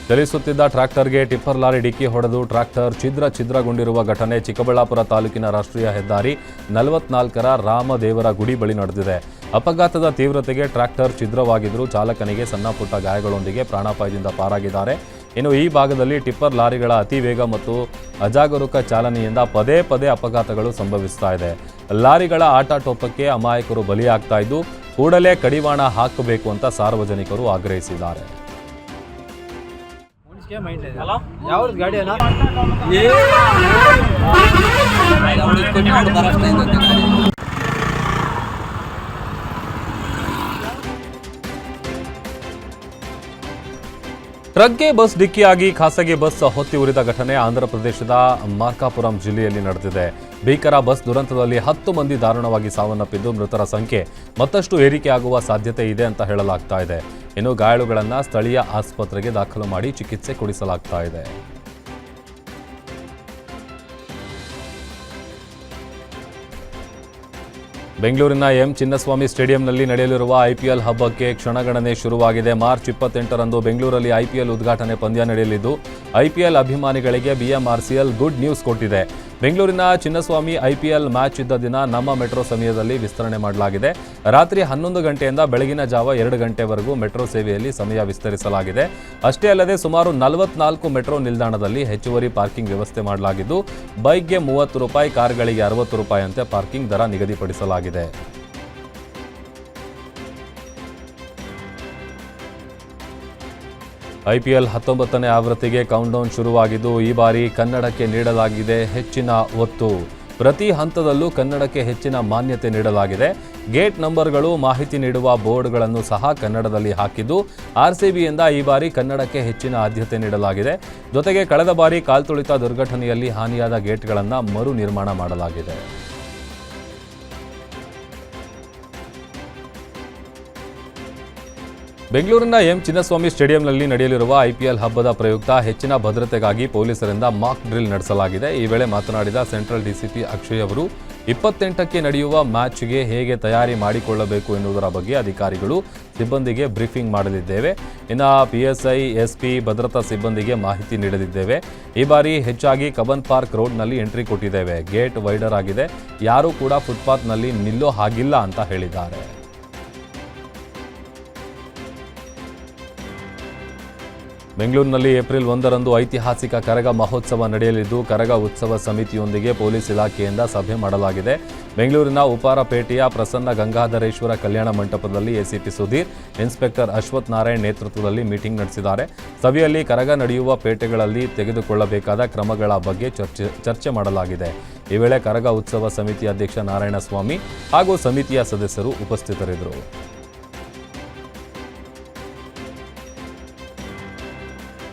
ಚಲಿಸುತ್ತಿದ್ದ ಟ್ರ್ಯಾಕ್ಟರ್ಗೆ ಟಿಪ್ಪರ್ ಲಾರಿ ಡಿಕ್ಕಿ ಹೊಡೆದು ಟ್ರ್ಯಾಕ್ಟರ್ ಛಿದ್ರಗೊಂಡಿರುವ ಘಟನೆ ಚಿಕ್ಕಬಳ್ಳಾಪುರ ತಾಲೂಕಿನ ರಾಷ್ಟ್ರೀಯ ಹೆದ್ದಾರಿ 44ರ ರಾಮದೇವರ ಗುಡಿ ಬಳಿ ನಡೆದಿದೆ. ಅಪಘಾತದ ತೀವ್ರತೆಗೆ ಟ್ರ್ಯಾಕ್ಟರ್ ಛಿದ್ರವಾಗಿದ್ದರೂ ಚಾಲಕನಿಗೆ ಸಣ್ಣ ಪುಟ್ಟ ಗಾಯಗಳೊಂದಿಗೆ ಪ್ರಾಣಾಪಾಯದಿಂದ ಪಾರಾಗಿದ್ದಾರೆ. ಇನ್ನು ಈ ಭಾಗದಲ್ಲಿ ಟಿಪ್ಪರ್ ಲಾರಿಗಳ ಅತಿ ವೇಗ ಮತ್ತು ಅಜಾಗರೂಕ ಚಾಲನೆಯಿಂದ ಪದೇ ಪದೇ ಅಪಘಾತಗಳು ಸಂಭವಿಸ್ತಾ ಇದೆ. ಲಾರಿಗಳ ಆಟಾಟೋಪಕ್ಕೆ ಅಮಾಯಕರು ಬಲಿಯಾಗ್ತಾ ಇದ್ದು ಕೂಡಲೇ ಕಡಿವಾಣ ಹಾಕಬೇಕು ಅಂತ ಸಾರ್ವಜನಿಕರು ಆಗ್ರಹಿಸಿದ್ದಾರೆ. ಯಾವ್ದು ಗಾಡಿ ಅಣ್ಣ? ಟ್ರಕ್ಗೆ ಬಸ್ ಡಿಕ್ಕಿಯಾಗಿ ಖಾಸಗಿ ಬಸ್ ಹೊತ್ತಿ ಉರಿದ ಘಟನೆ ಆಂಧ್ರಪ್ರದೇಶದ ಮಾರ್ಕಾಪುರಂ ಜಿಲ್ಲೆಯಲ್ಲಿ ನಡೆದಿದೆ. ಭೀಕರ ಬಸ್ ದುರಂತದಲ್ಲಿ 10 ಮಂದಿ ದಾರುಣವಾಗಿ ಸಾವನ್ನಪ್ಪಿದ್ದು ಮೃತರ ಸಂಖ್ಯೆ ಮತ್ತಷ್ಟು ಏರಿಕೆಯಾಗುವ ಸಾಧ್ಯತೆ ಇದೆ ಅಂತ ಹೇಳಲಾಗ್ತಾ ಇದೆ. ಇನ್ನು ಗಾಯಾಳುಗಳನ್ನು ಸ್ಥಳೀಯ ಆಸ್ಪತ್ರೆಗೆ ದಾಖಲು ಮಾಡಿ ಚಿಕಿತ್ಸೆ ಕೊಡಿಸಲಾಗ್ತಾ ಇದೆ. ಬೆಂಗಳೂರಿನ ಎಂ ಚಿನ್ನಸ್ವಾಮಿ ಸ್ಟೇಡಿಯಂನಲ್ಲಿ ನಡೆಯಲಿರುವ ಐಪಿಎಲ್ ಹಬ್ಬಕ್ಕೆ ಕ್ಷಣಗಣನೆ ಶುರುವಾಗಿದೆ. ಮಾರ್ಚ್ 28ರಂದು ಬೆಂಗಳೂರಲ್ಲಿ ಐಪಿಎಲ್ ಉದ್ಘಾಟನೆ ಪಂದ್ಯ ನಡೆಯಲಿದ್ದು ಐಪಿಎಲ್ ಅಭಿಮಾನಿಗಳಿಗೆ ಬಿಎಂಆರ್ಸಿಎಲ್ ಗುಡ್ ನ್ಯೂಸ್ ಕೊಟ್ಟಿದೆ. ಬೆಂಗಳೂರಿನ ಚಿನ್ನಸ್ವಾಮಿ ಐಪಿಎಲ್ ಮ್ಯಾಚ್ ಇದ್ದ ದಿನ ನಮ್ಮ ಮೆಟ್ರೋ ಸಮಯದಲ್ಲಿ ವಿಸ್ತರಣೆ ಮಾಡಲಾಗಿದೆ. ರಾತ್ರಿ 11 ಗಂಟೆಯಿಂದ ಬೆಳಗಿನ ಜಾವ 2 ಗಂಟೆವರೆಗೂ ಮೆಟ್ರೋ ಸೇವೆಯಲ್ಲಿ ಸಮಯ ವಿಸ್ತರಿಸಲಾಗಿದೆ. ಅಷ್ಟೇ ಅಲ್ಲದೆ ಸುಮಾರು 44 ಮೆಟ್ರೋ ನಿಲ್ದಾಣದಲ್ಲಿ ಹೆಚ್ಚುವರಿ ಪಾರ್ಕಿಂಗ್ ವ್ಯವಸ್ಥೆ ಮಾಡಲಾಗಿದ್ದು ಬೈಕ್ಗೆ ₹30, ಕಾರ್ಗಳಿಗೆ ₹60 ಅಂತೆ ಪಾರ್ಕಿಂಗ್ ದರ ನಿಗದಿಪಡಿಸಲಾಗಿದೆ. IPL 19ನೇ ಆವೃತ್ತಿಗೆ ಕೌಂಟ್ಡೌನ್ ಶುರುವಾಗಿದ್ದು ಈ ಬಾರಿ ಕನ್ನಡಕ್ಕೆ ನೀಡಲಾಗಿದೆ ಹೆಚ್ಚಿನ ಒತ್ತು. ಪ್ರತಿ ಹಂತದಲ್ಲೂ ಕನ್ನಡಕ್ಕೆ ಹೆಚ್ಚಿನ ಮಾನ್ಯತೆ ನೀಡಲಾಗಿದೆ. ಗೇಟ್ ನಂಬರ್ಗಳು, ಮಾಹಿತಿ ನೀಡುವ ಬೋರ್ಡ್ಗಳನ್ನು ಸಹ ಕನ್ನಡದಲ್ಲಿ ಹಾಕಿದ್ದು RCBಯಿಂದ ಈ ಬಾರಿ ಕನ್ನಡಕ್ಕೆ ಹೆಚ್ಚಿನ ಆದ್ಯತೆ ನೀಡಲಾಗಿದೆ. ಜೊತೆಗೆ ಕಳೆದ ಬಾರಿ ಕಾಲ್ತುಳಿತ ದುರ್ಘಟನೆಯಲ್ಲಿ ಹಾನಿಯಾದ ಗೇಟ್ಗಳನ್ನು ಮರು ನಿರ್ಮಾಣ ಮಾಡಲಾಗಿದೆ. ಬೆಂಗಳೂರಿನ ಚಿನ್ನಸ್ವಾಮಿ ಸ್ಟೇಡಿಯಂನಲ್ಲಿ ನಡೆಯಲಿರುವ IPL ಹಬ್ಬದ ಪ್ರಯುಕ್ತ ಹೆಚ್ಚಿನ ಭದ್ರತೆಗಾಗಿ ಪೊಲೀಸರಿಂದ ಮಾಕ್ ಡ್ರಿಲ್ ನಡೆಸಲಾಗಿದೆ. ಈ ವೇಳೆ ಮಾತನಾಡಿದ ಸೆಂಟ್ರಲ್ DCP ಅಕ್ಷಯ್ ಅವರು 28ಕ್ಕೆ ನಡೆಯುವ ಮ್ಯಾಚ್ಗೆ ಹೇಗೆ ತಯಾರಿ ಮಾಡಿಕೊಳ್ಳಬೇಕು ಎನ್ನುವುದರ ಬಗ್ಗೆ ಅಧಿಕಾರಿಗಳು ಸಿಬ್ಬಂದಿಗೆ ಬ್ರೀಫಿಂಗ್ ಮಾಡಲಿದ್ದೇವೆ. ಇನ್ನು PSI, SP ಭದ್ರತಾ ಸಿಬ್ಬಂದಿಗೆ ಮಾಹಿತಿ ನೀಡಲಿದ್ದೇವೆ. ಈ ಬಾರಿ ಹೆಚ್ಚಾಗಿ ಕಬ್ಬನ್ ಪಾರ್ಕ್ ರೋಡ್ನಲ್ಲಿ ಎಂಟ್ರಿ ಕೊಟ್ಟಿದ್ದೇವೆ. ಗೇಟ್ ವೈಡರ್ ಆಗಿದೆ, ಯಾರೂ ಕೂಡ ಫುಟ್ಪಾತ್ನಲ್ಲಿ ನಿಲ್ಲೋ ಹಾಗಿಲ್ಲ ಅಂತ ಹೇಳಿದ್ದಾರೆ. ಬೆಂಗಳೂರಿನಲ್ಲಿ ಏಪ್ರಿಲ್ 1ರಂದು ಐತಿಹಾಸಿಕ ಕರಗ ಮಹೋತ್ಸವ ನಡೆಯಲಿದ್ದು ಕರಗ ಉತ್ಸವ ಸಮಿತಿಯೊಂದಿಗೆ ಪೊಲೀಸ್ ಇಲಾಖೆಯಿಂದ ಸಭೆ ಮಾಡಲಾಗಿದೆ. ಬೆಂಗಳೂರಿನ ಉಪಾರಪೇಟೆಯ ಪ್ರಸನ್ನ ಗಂಗಾಧರೇಶ್ವರ ಕಲ್ಯಾಣ ಮಂಟಪದಲ್ಲಿ ACP ಸುಧೀರ್, ಇನ್ಸ್ಪೆಕ್ಟರ್ ಅಶ್ವಥ್ ನಾರಾಯಣ್ ನೇತೃತ್ವದಲ್ಲಿ ಮೀಟಿಂಗ್ ನಡೆಸಿದ್ದಾರೆ. ಸಭೆಯಲ್ಲಿ ಕರಗ ನಡೆಯುವ ಪೇಟೆಗಳಲ್ಲಿ ತೆಗೆದುಕೊಳ್ಳಬೇಕಾದ ಕ್ರಮಗಳ ಬಗ್ಗೆ ಚರ್ಚೆ ಮಾಡಲಾಗಿದೆ. ಈ ವೇಳೆ ಕರಗ ಉತ್ಸವ ಸಮಿತಿ ಅಧ್ಯಕ್ಷ ನಾರಾಯಣಸ್ವಾಮಿ ಹಾಗೂ ಸಮಿತಿಯ ಸದಸ್ಯರು ಉಪಸ್ಥಿತರಿದ್ದರು.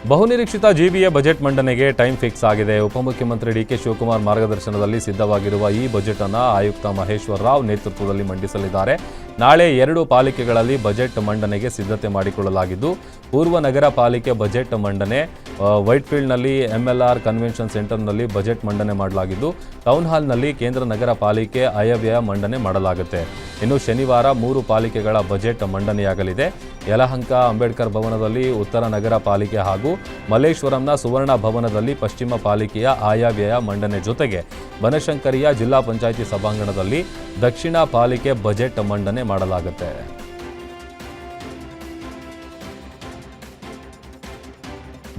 ಬಹುನಿರೀಕ್ಷಿತ GBA ಬಜೆಟ್ ಮಂಡನೆಗೆ ಟೈಮ್ ಫಿಕ್ಸ್ ಆಗಿದೆ. ಉಪಮುಖ್ಯಮಂತ್ರಿ DK ಶಿವಕುಮಾರ್ ಮಾರ್ಗದರ್ಶನದಲ್ಲಿ ಸಿದ್ಧವಾಗಿರುವ ಈ ಬಜೆಟ್ ಅನ್ನು ಆಯುಕ್ತ ಮಹೇಶ್ವರ ರಾವ್ ನೇತೃತ್ವದಲ್ಲಿ ಮಂಡಿಸಲಿದ್ದಾರೆ. ನಾಳೆ 2 ಪಾಲಿಕೆಗಳಲ್ಲಿ ಬಜೆಟ್ ಮಂಡನೆಗೆ ಸಿದ್ಧತೆ ಮಾಡಿಕೊಳ್ಳಲಾಗಿದ್ದು ಪೂರ್ವ ನಗರ ಪಾಲಿಕೆ ಬಜೆಟ್ ಮಂಡನೆ, ವೈಟ್ಫೀಲ್ಡ್ನಲ್ಲಿ MLR ಕನ್ವೆನ್ಷನ್ ಸೆಂಟರ್ನಲ್ಲಿ ಬಜೆಟ್ ಮಂಡನೆ ಮಾಡಲಾಗಿದ್ದು ಟೌನ್ ಹಾಲ್ನಲ್ಲಿ ಕೇಂದ್ರ ನಗರ ಪಾಲಿಕೆ ಆಯವ್ಯಯ ಮಂಡನೆ ಮಾಡಲಾಗುತ್ತೆ. ಇನ್ನು ಶನಿವಾರ 3 ಪಾಲಿಕೆಗಳ ಬಜೆಟ್ ಮಂಡನೆಯಾಗಲಿದೆ. ಯಲಹಂಕ ಅಂಬೇಡ್ಕರ್ ಭವನದಲ್ಲಿ ಉತ್ತರ ನಗರ ಪಾಲಿಕೆ ಹಾಗೂ ಮಲ್ಲೇಶ್ವರಂನ ಸುವರ್ಣ ಭವನದಲ್ಲಿ ಪಶ್ಚಿಮ ಪಾಲಿಕೆಯ ಆಯವ್ಯಯ ಮಂಡನೆ ಜೊತೆಗೆ ಬನಶಂಕರಿಯ ಜಿಲ್ಲಾ ಪಂಚಾಯಿತಿ ಸಭಾಂಗಣದಲ್ಲಿ ದಕ್ಷಿಣ ಪಾಲಿಕೆ ಬಜೆಟ್ ಮಂಡನೆ ಮಾಡಲಾಗುತ್ತೆ.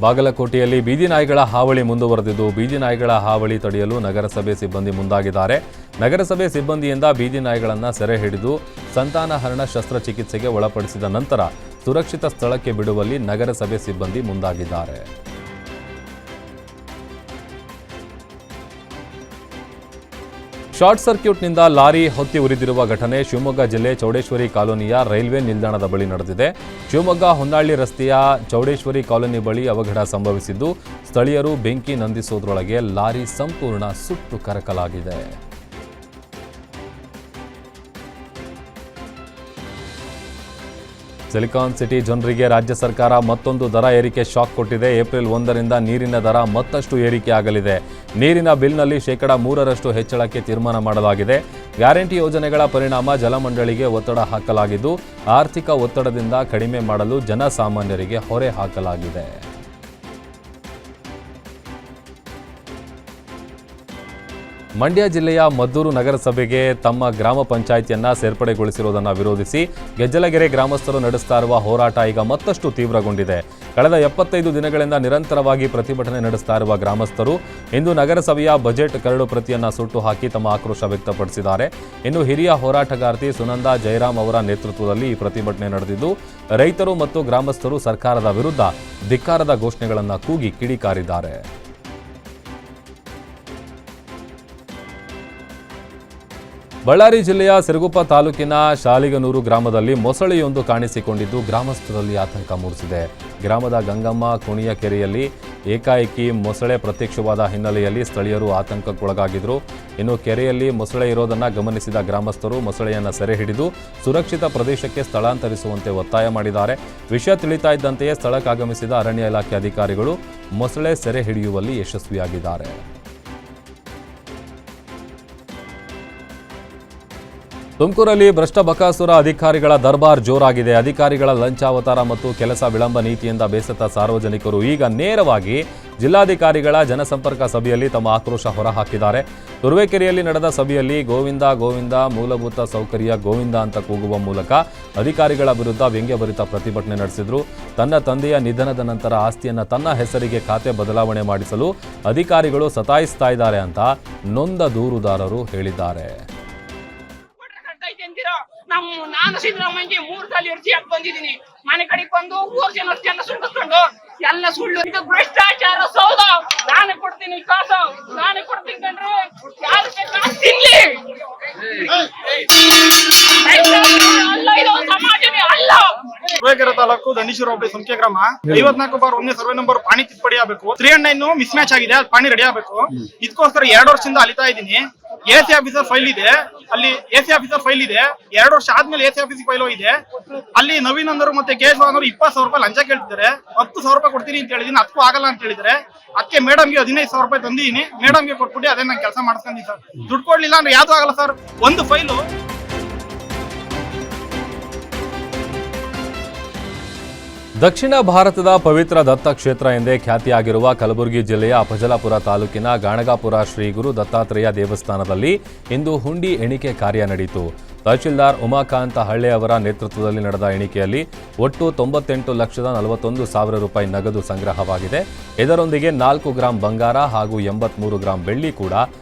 ಬಾಗಲಕೋಟೆಯಲ್ಲಿ ಬೀದಿ ನಾಯಿಗಳ ಹಾವಳಿ ಮುಂದುವರೆದಿದ್ದು ಬೀದಿ ನಾಯಿಗಳ ಹಾವಳಿ ತಡೆಯಲು ನಗರಸಭೆ ಸಿಬ್ಬಂದಿ ಮುಂದಾಗಿದ್ದಾರೆ. ನಗರಸಭೆ ಸಿಬ್ಬಂದಿಯಿಂದ ಬೀದಿ ನಾಯಿಗಳನ್ನು ಸೆರೆ ಹಿಡಿದು ಸಂತಾನಹರಣ ಶಸ್ತ್ರಚಿಕಿತ್ಸೆಗೆ ಒಳಪಡಿಸಿದ ನಂತರ ಸುರಕ್ಷಿತ ಸ್ಥಳಕ್ಕೆ ಬಿಡುವಲ್ಲಿ ನಗರಸಭೆ ಸಿಬ್ಬಂದಿ ಮುಂದಾಗಿದ್ದಾರೆ. ಶಾರ್ಟ್ ಸರ್ಕ್ಯೂಟ್ನಿಂದ ಲಾರಿ ಹೊತ್ತಿ ಉರಿದಿರುವ ಘಟನೆ ಶಿವಮೊಗ್ಗ ಜಿಲ್ಲೆ ಚೌಡೇಶ್ವರಿ ಕಾಲೋನಿಯ ರೈಲ್ವೆ ನಿಲ್ದಾಣದ ಬಳಿ ನಡೆದಿದೆ. ಶಿವಮೊಗ್ಗ ಹೊನ್ನಾಳಿ ರಸ್ತೆಯ ಚೌಡೇಶ್ವರಿ ಕಾಲೋನಿ ಬಳಿ ಅವಘಡ ಸಂಭವಿಸಿದ್ದು ಸ್ಥಳೀಯರು ಬೆಂಕಿ ನಂದಿಸೋದ್ರೊಳಗೆ ಲಾರಿ ಸಂಪೂರ್ಣ ಸುಟ್ಟು ಕರಕಲಾಗಿದೆ. ಸಿಲಿಕಾನ್ ಸಿಟಿ ಜನರಿಗೆ ರಾಜ್ಯ ಸರ್ಕಾರ ಮತ್ತೊಂದು ದರ ಏರಿಕೆ ಶಾಕ್ ಕೊಟ್ಟಿದೆ. ಏಪ್ರಿಲ್ 1ರಿಂದ ನೀರಿನ ದರ ಮತ್ತಷ್ಟು ಏರಿಕೆ ಆಗಲಿದೆ. ನೀರಿನ ಬಿಲ್ನಲ್ಲಿ %3 ಹೆಚ್ಚಳಕ್ಕೆ ತೀರ್ಮಾನ ಮಾಡಲಾಗಿದೆ. ಗ್ಯಾರಂಟಿ ಯೋಜನೆಗಳ ಪರಿಣಾಮ ಜಲಮಂಡಳಿಗೆ ಒತ್ತಡ ಹಾಕಲಾಗಿದ್ದು ಆರ್ಥಿಕ ಒತ್ತಡದಿಂದ ಕಡಿಮೆ ಮಾಡಲು ಜನಸಾಮಾನ್ಯರಿಗೆ ಹೊರೆ ಹಾಕಲಾಗಿದೆ. ಮಂಡ್ಯ ಜಿಲ್ಲೆಯ ಮದ್ದೂರು ನಗರಸಭೆಗೆ ತಮ್ಮ ಗ್ರಾಮ ಪಂಚಾಯಿತಿಯನ್ನು ಸೇರ್ಪಡೆಗೊಳಿಸಿರುವುದನ್ನು ವಿರೋಧಿಸಿ ಗೆಜ್ಜಲಗೆರೆ ಗ್ರಾಮಸ್ಥರು ನಡೆಸ್ತಾ ಇರುವ ಹೋರಾಟ ಈಗ ಮತ್ತಷ್ಟು ತೀವ್ರಗೊಂಡಿದೆ. ಕಳೆದ 75 ದಿನಗಳಿಂದ ನಿರಂತರವಾಗಿ ಪ್ರತಿಭಟನೆ ನಡೆಸ್ತಾ ಇರುವ ಗ್ರಾಮಸ್ಥರು ಇಂದು ನಗರಸಭೆಯ ಬಜೆಟ್ ಕರಡು ಪ್ರತಿಯನ್ನು ಸುಟ್ಟು ಹಾಕಿ ತಮ್ಮ ಆಕ್ರೋಶ ವ್ಯಕ್ತಪಡಿಸಿದ್ದಾರೆ. ಇನ್ನು ಹಿರಿಯ ಹೋರಾಟಗಾರ್ತಿ ಸುನಂದಾ ಜಯರಾಮ್ ಅವರ ನೇತೃತ್ವದಲ್ಲಿ ಈ ಪ್ರತಿಭಟನೆ ನಡೆದಿದ್ದು ರೈತರು ಮತ್ತು ಗ್ರಾಮಸ್ಥರು ಸರ್ಕಾರದ ವಿರುದ್ಧ ಧಿಕ್ಕಾರದ ಘೋಷಣೆಗಳನ್ನು ಕೂಗಿ ಕಿಡಿಕಾರಿದ್ದಾರೆ. ಬಳ್ಳಾರಿ ಜಿಲ್ಲೆಯ ಸಿರುಗುಪ್ಪ ತಾಲೂಕಿನ ಶಾಲಿಗನೂರು ಗ್ರಾಮದಲ್ಲಿ ಮೊಸಳೆಯೊಂದು ಕಾಣಿಸಿಕೊಂಡಿದ್ದು ಗ್ರಾಮಸ್ಥರಲ್ಲಿ ಆತಂಕ ಮೂಡಿಸಿದೆ. ಗ್ರಾಮದ ಗಂಗಮ್ಮ ಕುಣಿಯ ಕೆರೆಯಲ್ಲಿ ಏಕಾಏಕಿ ಮೊಸಳೆ ಪ್ರತ್ಯಕ್ಷವಾದ ಹಿನ್ನೆಲೆಯಲ್ಲಿ ಸ್ಥಳೀಯರು ಆತಂಕಕ್ಕೊಳಗಾಗಿದ್ದರು. ಇನ್ನು ಕೆರೆಯಲ್ಲಿ ಮೊಸಳೆ ಇರೋದನ್ನು ಗಮನಿಸಿದ ಗ್ರಾಮಸ್ಥರು ಮೊಸಳೆಯನ್ನು ಸೆರೆ ಹಿಡಿದು ಸುರಕ್ಷಿತ ಪ್ರದೇಶಕ್ಕೆ ಸ್ಥಳಾಂತರಿಸುವಂತೆ ಒತ್ತಾಯ ಮಾಡಿದ್ದಾರೆ. ವಿಷಯ ತಿಳಿತಾ ಇದ್ದಂತೆಯೇ ಸ್ಥಳಕ್ಕಾಗಮಿಸಿದ ಅರಣ್ಯ ಇಲಾಖೆ ಅಧಿಕಾರಿಗಳು ಮೊಸಳೆ ಸೆರೆ ಹಿಡಿಯುವಲ್ಲಿ ಯಶಸ್ವಿಯಾಗಿದ್ದಾರೆ. ತುಮಕೂರಲ್ಲಿ ಭ್ರಷ್ಟ ಬಕಾಸುರ ಅಧಿಕಾರಿಗಳ ದರ್ಬಾರ್ ಜೋರಾಗಿದೆ. ಅಧಿಕಾರಿಗಳ ಲಂಚಾವತಾರ ಮತ್ತು ಕೆಲಸ ವಿಳಂಬ ನೀತಿಯಿಂದ ಬೇಸತ್ತ ಸಾರ್ವಜನಿಕರು ಈಗ ನೇರವಾಗಿ ಜಿಲ್ಲಾಧಿಕಾರಿಗಳ ಜನಸಂಪರ್ಕ ಸಭೆಯಲ್ಲಿ ತಮ್ಮ ಆಕ್ರೋಶ ಹೊರಹಾಕಿದ್ದಾರೆ. ತುರುವೇಕೆರೆಯಲ್ಲಿ ನಡೆದ ಸಭೆಯಲ್ಲಿ ಗೋವಿಂದ ಗೋವಿಂದ, ಮೂಲಭೂತ ಸೌಕರ್ಯ ಗೋವಿಂದ ಅಂತ ಕೂಗುವ ಮೂಲಕ ಅಧಿಕಾರಿಗಳ ವಿರುದ್ಧ ವ್ಯಂಗ್ಯಭರಿತ ಪ್ರತಿಭಟನೆ ನಡೆಸಿದ್ರು. ತನ್ನ ತಂದೆಯ ನಿಧನದ ನಂತರ ಆಸ್ತಿಯನ್ನು ತನ್ನ ಹೆಸರಿಗೆ ಖಾತೆ ಬದಲಾವಣೆ ಮಾಡಿಸಲು ಅಧಿಕಾರಿಗಳು ಸತಾಯಿಸ್ತಾ ಇದ್ದಾರೆ ಅಂತ ನೊಂದ ದೂರುದಾರರು ಹೇಳಿದ್ದಾರೆ. ನಾನು ಸಿದ್ದರಾಮಯ್ಯಗೆ 3 ಸಲ ಅರ್ಜಿ ಹಾಕಿ ಬಂದಿದ್ದೀನಿ. ಮನೆ ಕಡೆಗೆ ಬಂದು 3 ಜನ ಸುಳ್ಳಿಸ್ಕೊಂಡು ಎಲ್ಲ ಸುಳ್ಳು. ಇದು ಭ್ರಷ್ಟಾಚಾರ ಸೌಧ. ನಾನೇ ಕೊಡ್ತೀನಿ ಕಾಸು, ನಾನೇ ಕೊಡ್ತೀನಿ ಕಣ್ರಿ. ಯಾರು ಬೇಕಾದ್ರೂ ತಿನ್ಲಿ. ಅಲ್ಲ, ಇದು ಸಮಾಜವೇ ಅಲ್ಲ. ತುರುವೇಕೆರೆ ತಾಲೂಕು ದಂಡೀಶ್ವರ ಹೋಬಳಿ ಸಂಖ್ಯೆ ಗ್ರಾಮ 54/1 ಸರ್ವೆ ನಂಬರ್ ಪಾಣಿ ತಿದ್ದುಪಡಿ ಆಗಬೇಕು. 309 ಮಿಸ್ ಮ್ಯಾಚ್ ಆಗಿದೆ, ಅದು ಪಾಣಿ ರೆಡಿ ಆಗಬೇಕು. ಇದಕ್ಕೋಸ್ಕರ 2 ವರ್ಷದಿಂದ ಅಲಿತಾ ಇದ್ದೀನಿ. ಎಸಿ ಆಫೀಸರ್ ಫೈಲ್ ಇದೆ, ಅಲ್ಲಿ ಎಸಿ ಆಫೀಸರ್ ಫೈಲ್ ಇದೆ. 2 ವರ್ಷ ಆದ್ಮೇಲೆ ಎಸಿ ಆಫೀಸ್ ಫೈಲ್ ಇದೆ. ಅಲ್ಲಿ ನವೀನ್ ಅಂದರು ಮತ್ತೆ ಕೇಶವ ಅಂದರು 20,000 ರೂಪಾಯಿ ಲಂಚ ಕೇಳ್ತಿದ್ದಾರೆ. 10,000 ರೂಪಾಯಿ ಕೊಡ್ತೀನಿ ಅಂತ ಹೇಳಿದೀನಿ, ಅದಕ್ಕೂ ಆಗಲ್ಲ ಅಂತ ಹೇಳಿದ್ರೆ ಅದಕ್ಕೆ ಮೇಡಮ್ಗೆ 15,000 ರೂಪಾಯಿ ತಂದಿದ್ದೀನಿ. ಮೇಡಮ್ಗೆ ಕೊಟ್ಬಿಟ್ಟು ಅದೇ ನಾನು ಕೆಲಸ ಮಾಡಿಸ್ಕೊಂಡಿದ್ದೀನಿ ಸರ್. ದುಡ್ಡು ಕೊಡ್ಲಿಲ್ಲ ಅಂದ್ರೆ ಯಾವ್ದು ಆಗಲ್ಲ ಸರ್. ಒಂದು ಫೈಲು ದಕ್ಷಿಣ ಭಾರತದ ಪವಿತ್ರ ದತ್ತ ಕ್ಷೇತ್ರ ಎಂದೇ ಖ್ಯಾತಿಯಾಗಿರುವ ಕಲಬುರಗಿ ಜಿಲ್ಲೆಯ ಅಫಜಲಪುರ ತಾಲೂಕಿನ ಗಾಣಗಾಪುರ ಶ್ರೀ ಗುರು ದತ್ತಾತ್ರೇಯ ದೇವಸ್ಥಾನದಲ್ಲಿ ಇಂದು ಹುಂಡಿ ಎಣಿಕೆ ಕಾರ್ಯ ನಡೆಯಿತು. ತಹಶೀಲ್ದಾರ್ ಉಮಾಕಾಂತ ಹಳ್ಳೆ ಅವರ ನೇತೃತ್ವದಲ್ಲಿ ನಡೆದ ಎಣಿಕೆಯಲ್ಲಿ ಒಟ್ಟು 98,41,000 ರೂಪಾಯಿ ನಗದು ಸಂಗ್ರಹವಾಗಿದೆ. ಇದರೊಂದಿಗೆ 4 ಗ್ರಾಂ ಬಂಗಾರ ಹಾಗೂ 83 ಗ್ರಾಂ ಬೆಳ್ಳಿ ಕೂಡ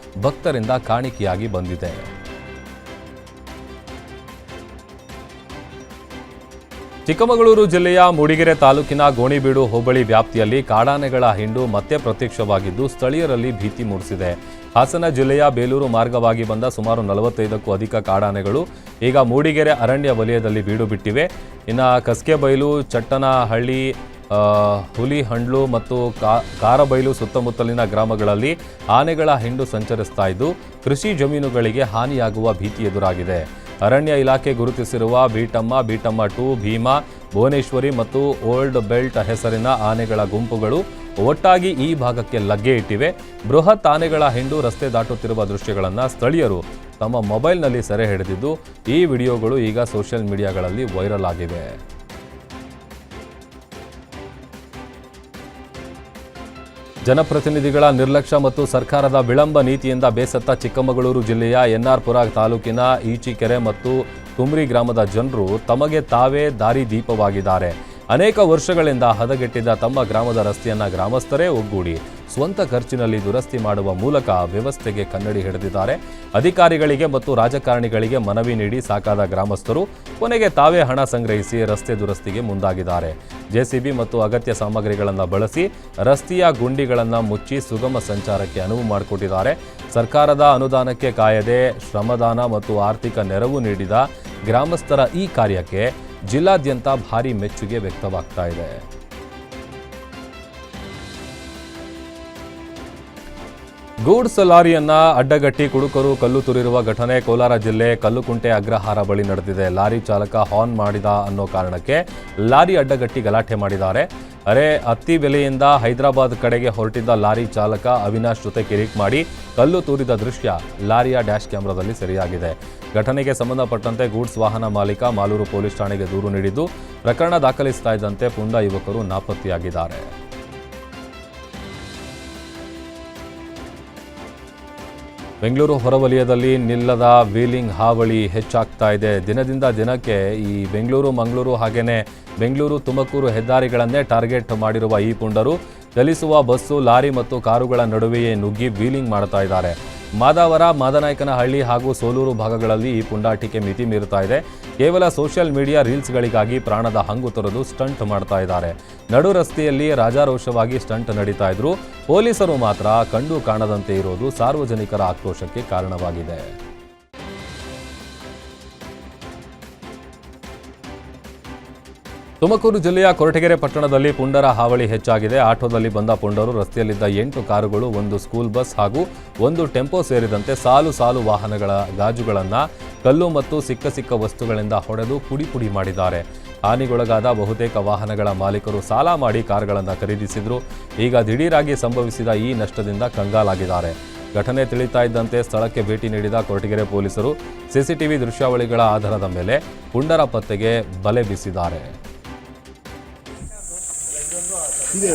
ಭಕ್ತರಿಂದ ಕಾಣಿಕೆಯಾಗಿ ಬಂದಿದೆ. ಚಿಕ್ಕಮಗಳೂರು ಜಿಲ್ಲೆಯ ಮೂಡಿಗೆರೆ ತಾಲೂಕಿನ ಗೋಣಿಬೀಡು ಹೋಬಳಿ ವ್ಯಾಪ್ತಿಯಲ್ಲಿ ಕಾಡಾನೆಗಳ ಹಿಂಡು ಮತ್ತೆ ಪ್ರತ್ಯಕ್ಷವಾಗಿದ್ದು ಸ್ಥಳೀಯರಲ್ಲಿ ಭೀತಿ ಮೂಡಿಸಿದೆ. ಹಾಸನ ಜಿಲ್ಲೆಯ ಬೇಲೂರು ಮಾರ್ಗವಾಗಿ ಬಂದ ಸುಮಾರು 45ಕ್ಕೂ ಅಧಿಕ ಕಾಡಾನೆಗಳು ಈಗ ಮೂಡಿಗೆರೆ ಅರಣ್ಯ ವಲಯದಲ್ಲಿ ಬೀಡು ಬಿಟ್ಟಿವೆ. ಇನ್ನು ಕಸ್ಕೆಬೈಲು, ಚಟ್ಟನಹಳ್ಳಿ, ಹುಲಿಹಂಡ್ಲು ಮತ್ತು ಕಾರಬೈಲು ಸುತ್ತಮುತ್ತಲಿನ ಗ್ರಾಮಗಳಲ್ಲಿ ಆನೆಗಳ ಹಿಂಡು ಸಂಚರಿಸ್ತಾ ಇದ್ದು ಕೃಷಿ ಜಮೀನುಗಳಿಗೆ ಹಾನಿಯಾಗುವ ಭೀತಿ ಎದುರಾಗಿದೆ. ಅರಣ್ಯ ಇಲಾಖೆ ಗುರುತಿಸಿರುವ ಬೀಟಮ್ಮ, ಬೀಟಮ್ಮ 2, ಭೀಮಾ, ಭುವನೇಶ್ವರಿ ಮತ್ತು ಓಲ್ಡ್ ಬೆಲ್ಟ್ ಹೆಸರಿನ ಆನೆಗಳ ಗುಂಪುಗಳು ಒಟ್ಟಾಗಿ ಈ ಭಾಗಕ್ಕೆ ಲಗ್ಗೆ ಇಟ್ಟಿವೆ. ಬೃಹತ್ ಆನೆಗಳ ಹಿಂಡು ರಸ್ತೆ ದಾಟುತ್ತಿರುವ ದೃಶ್ಯಗಳನ್ನು ಸ್ಥಳೀಯರು ತಮ್ಮ ಮೊಬೈಲ್ನಲ್ಲಿ ಸೆರೆ ಹಿಡಿದಿದ್ದು ಈ ವಿಡಿಯೋಗಳು ಈಗ ಸೋಷಿಯಲ್ ಮೀಡಿಯಾಗಳಲ್ಲಿ ವೈರಲ್ ಆಗಿವೆ. ಜನಪ್ರತಿನಿಧಿಗಳ ನಿರ್ಲಕ್ಷ್ಯ ಮತ್ತು ಸರ್ಕಾರದ ವಿಳಂಬ ನೀತಿಯಿಂದ ಬೇಸತ್ತ ಚಿಕ್ಕಮಗಳೂರು ಜಿಲ್ಲೆಯ ಎನ್ಆರ್ ಪುರ ತಾಲೂಕಿನ ಈಚಿಕೆರೆ ಮತ್ತು ಕುಮ್ರಿ ಗ್ರಾಮದ ಜನರು ತಮಗೆ ತಾವೇ ದಾರಿದೀಪವಾಗಿದ್ದಾರೆ. ಅನೇಕ ವರ್ಷಗಳಿಂದ ಹದಗೆಟ್ಟಿದ್ದ ತಮ್ಮ ಗ್ರಾಮದ ರಸ್ತೆಯನ್ನು ಗ್ರಾಮಸ್ಥರೇ ಒಗ್ಗೂಡಿ ಸ್ವಂತ ಖರ್ಚಿನಲ್ಲಿ ದುರಸ್ತಿ ಮಾಡುವ ಮೂಲಕ ವ್ಯವಸ್ಥೆಗೆ ಕನ್ನಡಿ ಹಿಡಿದಿದ್ದಾರೆ. ಅಧಿಕಾರಿಗಳಿಗೆ ಮತ್ತು ರಾಜಕಾರಣಿಗಳಿಗೆ ಮನವಿ ನೀಡಿ ಸಾಕಾದ ಗ್ರಾಮಸ್ಥರು ಕೊನೆಗೆ ತಾವೇ ಹಣ ಸಂಗ್ರಹಿಸಿ ರಸ್ತೆ ದುರಸ್ತಿಗೆ ಮುಂದಾಗಿದ್ದಾರೆ. ಜೆಸಿಬಿ ಮತ್ತು ಅಗತ್ಯ ಸಾಮಗ್ರಿಗಳನ್ನು ಬಳಸಿ ರಸ್ತೆಯ ಗುಂಡಿಗಳನ್ನು ಮುಚ್ಚಿ ಸುಗಮ ಸಂಚಾರಕ್ಕೆ ಅನುವು ಮಾಡಿಕೊಟ್ಟಿದ್ದಾರೆ. ಸರ್ಕಾರದ ಅನುದಾನಕ್ಕೆ ಕಾಯದೆ ಶ್ರಮದಾನ ಮತ್ತು ಆರ್ಥಿಕ ನೆರವು ನೀಡಿದ ಗ್ರಾಮಸ್ಥರ ಈ ಕಾರ್ಯಕ್ಕೆ ಜಿಲ್ಲಾದ್ಯಂತ ಭಾರೀ ಮೆಚ್ಚುಗೆ ವ್ಯಕ್ತವಾಗ್ತಾ ಇದೆ. ಗೂಡ್ಸ್ ಲಾರಿಯನ್ನ ಅಡ್ಡಗಟ್ಟಿ ಕುಡುಕರು ಕಲ್ಲು ತುರಿರುವ ಘಟನೆ ಕೋಲಾರ ಜಿಲ್ಲೆ ಕಲ್ಲುಕುಂಟೆ ಅಗ್ರಹಾರ ಬಳಿ ನಡೆದಿದೆ. ಲಾರಿ ಚಾಲಕ ಹಾರ್ನ್ ಮಾಡಿದ ಅನ್ನೋ ಕಾರಣಕ್ಕೆ ಲಾರಿ ಅಡ್ಡಗಟ್ಟಿ ಗಲಾಟೆ ಮಾಡಿದ್ದಾರೆ. ಅತ್ತಿ ಬೆಲೆಯಿಂದ ಹೈದರಾಬಾದ್ ಕಡೆಗೆ ಹೊರಟಿದ್ದ ಲಾರಿ ಚಾಲಕ ಅವಿನಾಶ್ ಜೊತೆ ಕಿರಿಕ್ ಮಾಡಿ ಕಲ್ಲು ತೂರಿದ ದೃಶ್ಯ ಲಾರಿಯ ಡ್ಯಾಶ್ ಕ್ಯಾಮೆರಾದಲ್ಲಿ ಸೆರೆಯಾಗಿದೆ. ಘಟನೆಗೆ ಸಂಬಂಧಪಟ್ಟಂತೆ ಗೂಡ್ಸ್ ವಾಹನ ಮಾಲೀಕ ಮಾಲೂರು ಪೊಲೀಸ್ ಠಾಣೆಗೆ ದೂರು ನೀಡಿದ್ದು ಪ್ರಕರಣ ದಾಖಲಿಸ್ತಾ ಇದ್ದಂತೆ ಪುಂಡ ಯುವಕರು ನಾಪತ್ತೆಯಾಗಿದ್ದಾರೆ. ಬೆಂಗಳೂರು ಹೊರವಲಯದಲ್ಲಿ ನಿಲ್ಲದ ವೀಲಿಂಗ್ ಹಾವಳಿ ಹೆಚ್ಚಾಗ್ತಾ ಇದೆ. ದಿನದಿಂದ ದಿನಕ್ಕೆ ಈ ಬೆಂಗಳೂರು ಮಂಗಳೂರು ಹಾಗೆಯೇ ಬೆಂಗಳೂರು ತುಮಕೂರು ಹೆದ್ದಾರಿಗಳನ್ನೇ ಟಾರ್ಗೆಟ್ ಮಾಡಿರುವ ಈ ಪುಂಡರು ಚಲಿಸುವ ಬಸ್ಸು, ಲಾರಿ ಮತ್ತು ಕಾರುಗಳ ನಡುವೆಯೇ ನುಗ್ಗಿ ವೀಲಿಂಗ್ ಮಾಡ್ತಾ ಇದ್ದಾರೆ. ಮಾದಾವರ, ಮಾದನಾಯಕನಹಳ್ಳಿ ಹಾಗೂ ಸೋಲೂರು ಭಾಗಗಳಲ್ಲಿ ಈ ಪುಂಡಾಟಿಕೆ ಮಿತಿ ಮೀರುತ್ತಾ ಇದೆ. ಕೇವಲ ಸೋಷಿಯಲ್ ಮೀಡಿಯಾ ರೀಲ್ಸ್ಗಳಿಗಾಗಿ ಪ್ರಾಣದ ಹಂಗು ತೊರೆದು ಸ್ಟಂಟ್ ಮಾಡ್ತಾ ಇದ್ದಾರೆ. ನಡು ರಸ್ತೆಯಲ್ಲಿ ರಾಜಾರೋಷವಾಗಿ ಸ್ಟಂಟ್ ನಡೀತಾ ಇದ್ರು. ಪೊಲೀಸರು ಮಾತ್ರ ಕಂಡು ಕಾಣದಂತೆ ಇರೋದು ಸಾರ್ವಜನಿಕರ ಆಕ್ರೋಶಕ್ಕೆ ಕಾರಣವಾಗಿದೆ. ತುಮಕೂರು ಜಿಲ್ಲೆಯ ಕೊರಟಗೆರೆ ಪಟ್ಟಣದಲ್ಲಿ ಪುಂಡರ ಹಾವಳಿ ಹೆಚ್ಚಾಗಿದೆ. ಆಟೋದಲ್ಲಿ ಬಂದ ಪುಂಡರು ರಸ್ತೆಯಲ್ಲಿದ್ದ 8 ಕಾರುಗಳು, 1 ಸ್ಕೂಲ್ ಬಸ್ ಹಾಗೂ 1 ಟೆಂಪೋ ಸೇರಿದಂತೆ ಸಾಲು ಸಾಲು ವಾಹನಗಳ ಗಾಜುಗಳನ್ನು ಕಲ್ಲು ಮತ್ತು ಸಿಕ್ಕ ವಸ್ತುಗಳಿಂದ ಹೊಡೆದು ಪುಡಿ ಮಾಡಿದ್ದಾರೆ. ಹಾನಿಗೊಳಗಾದ ಬಹುತೇಕ ವಾಹನಗಳ ಮಾಲೀಕರು ಸಾಲ ಮಾಡಿ ಕಾರುಗಳನ್ನು ಖರೀದಿಸಿದ್ರು. ಈಗ ದಿಢೀರಾಗಿ ಸಂಭವಿಸಿದ ಈ ನಷ್ಟದಿಂದ ಕಂಗಾಲಾಗಿದ್ದಾರೆ. ಘಟನೆ ತಿಳಿತಾ ಇದ್ದಂತೆ ಸ್ಥಳಕ್ಕೆ ಭೇಟಿ ನೀಡಿದ ಕೊರಟಗೆರೆ ಪೊಲೀಸರು ಸಿಸಿಟಿವಿ ದೃಶ್ಯಾವಳಿಗಳ ಆಧಾರದ ಮೇಲೆ ಪುಂಡರ ಪತ್ತೆಗೆ ಬಲೆ ಬೀಸಿದ್ದಾರೆ. ಇದೆ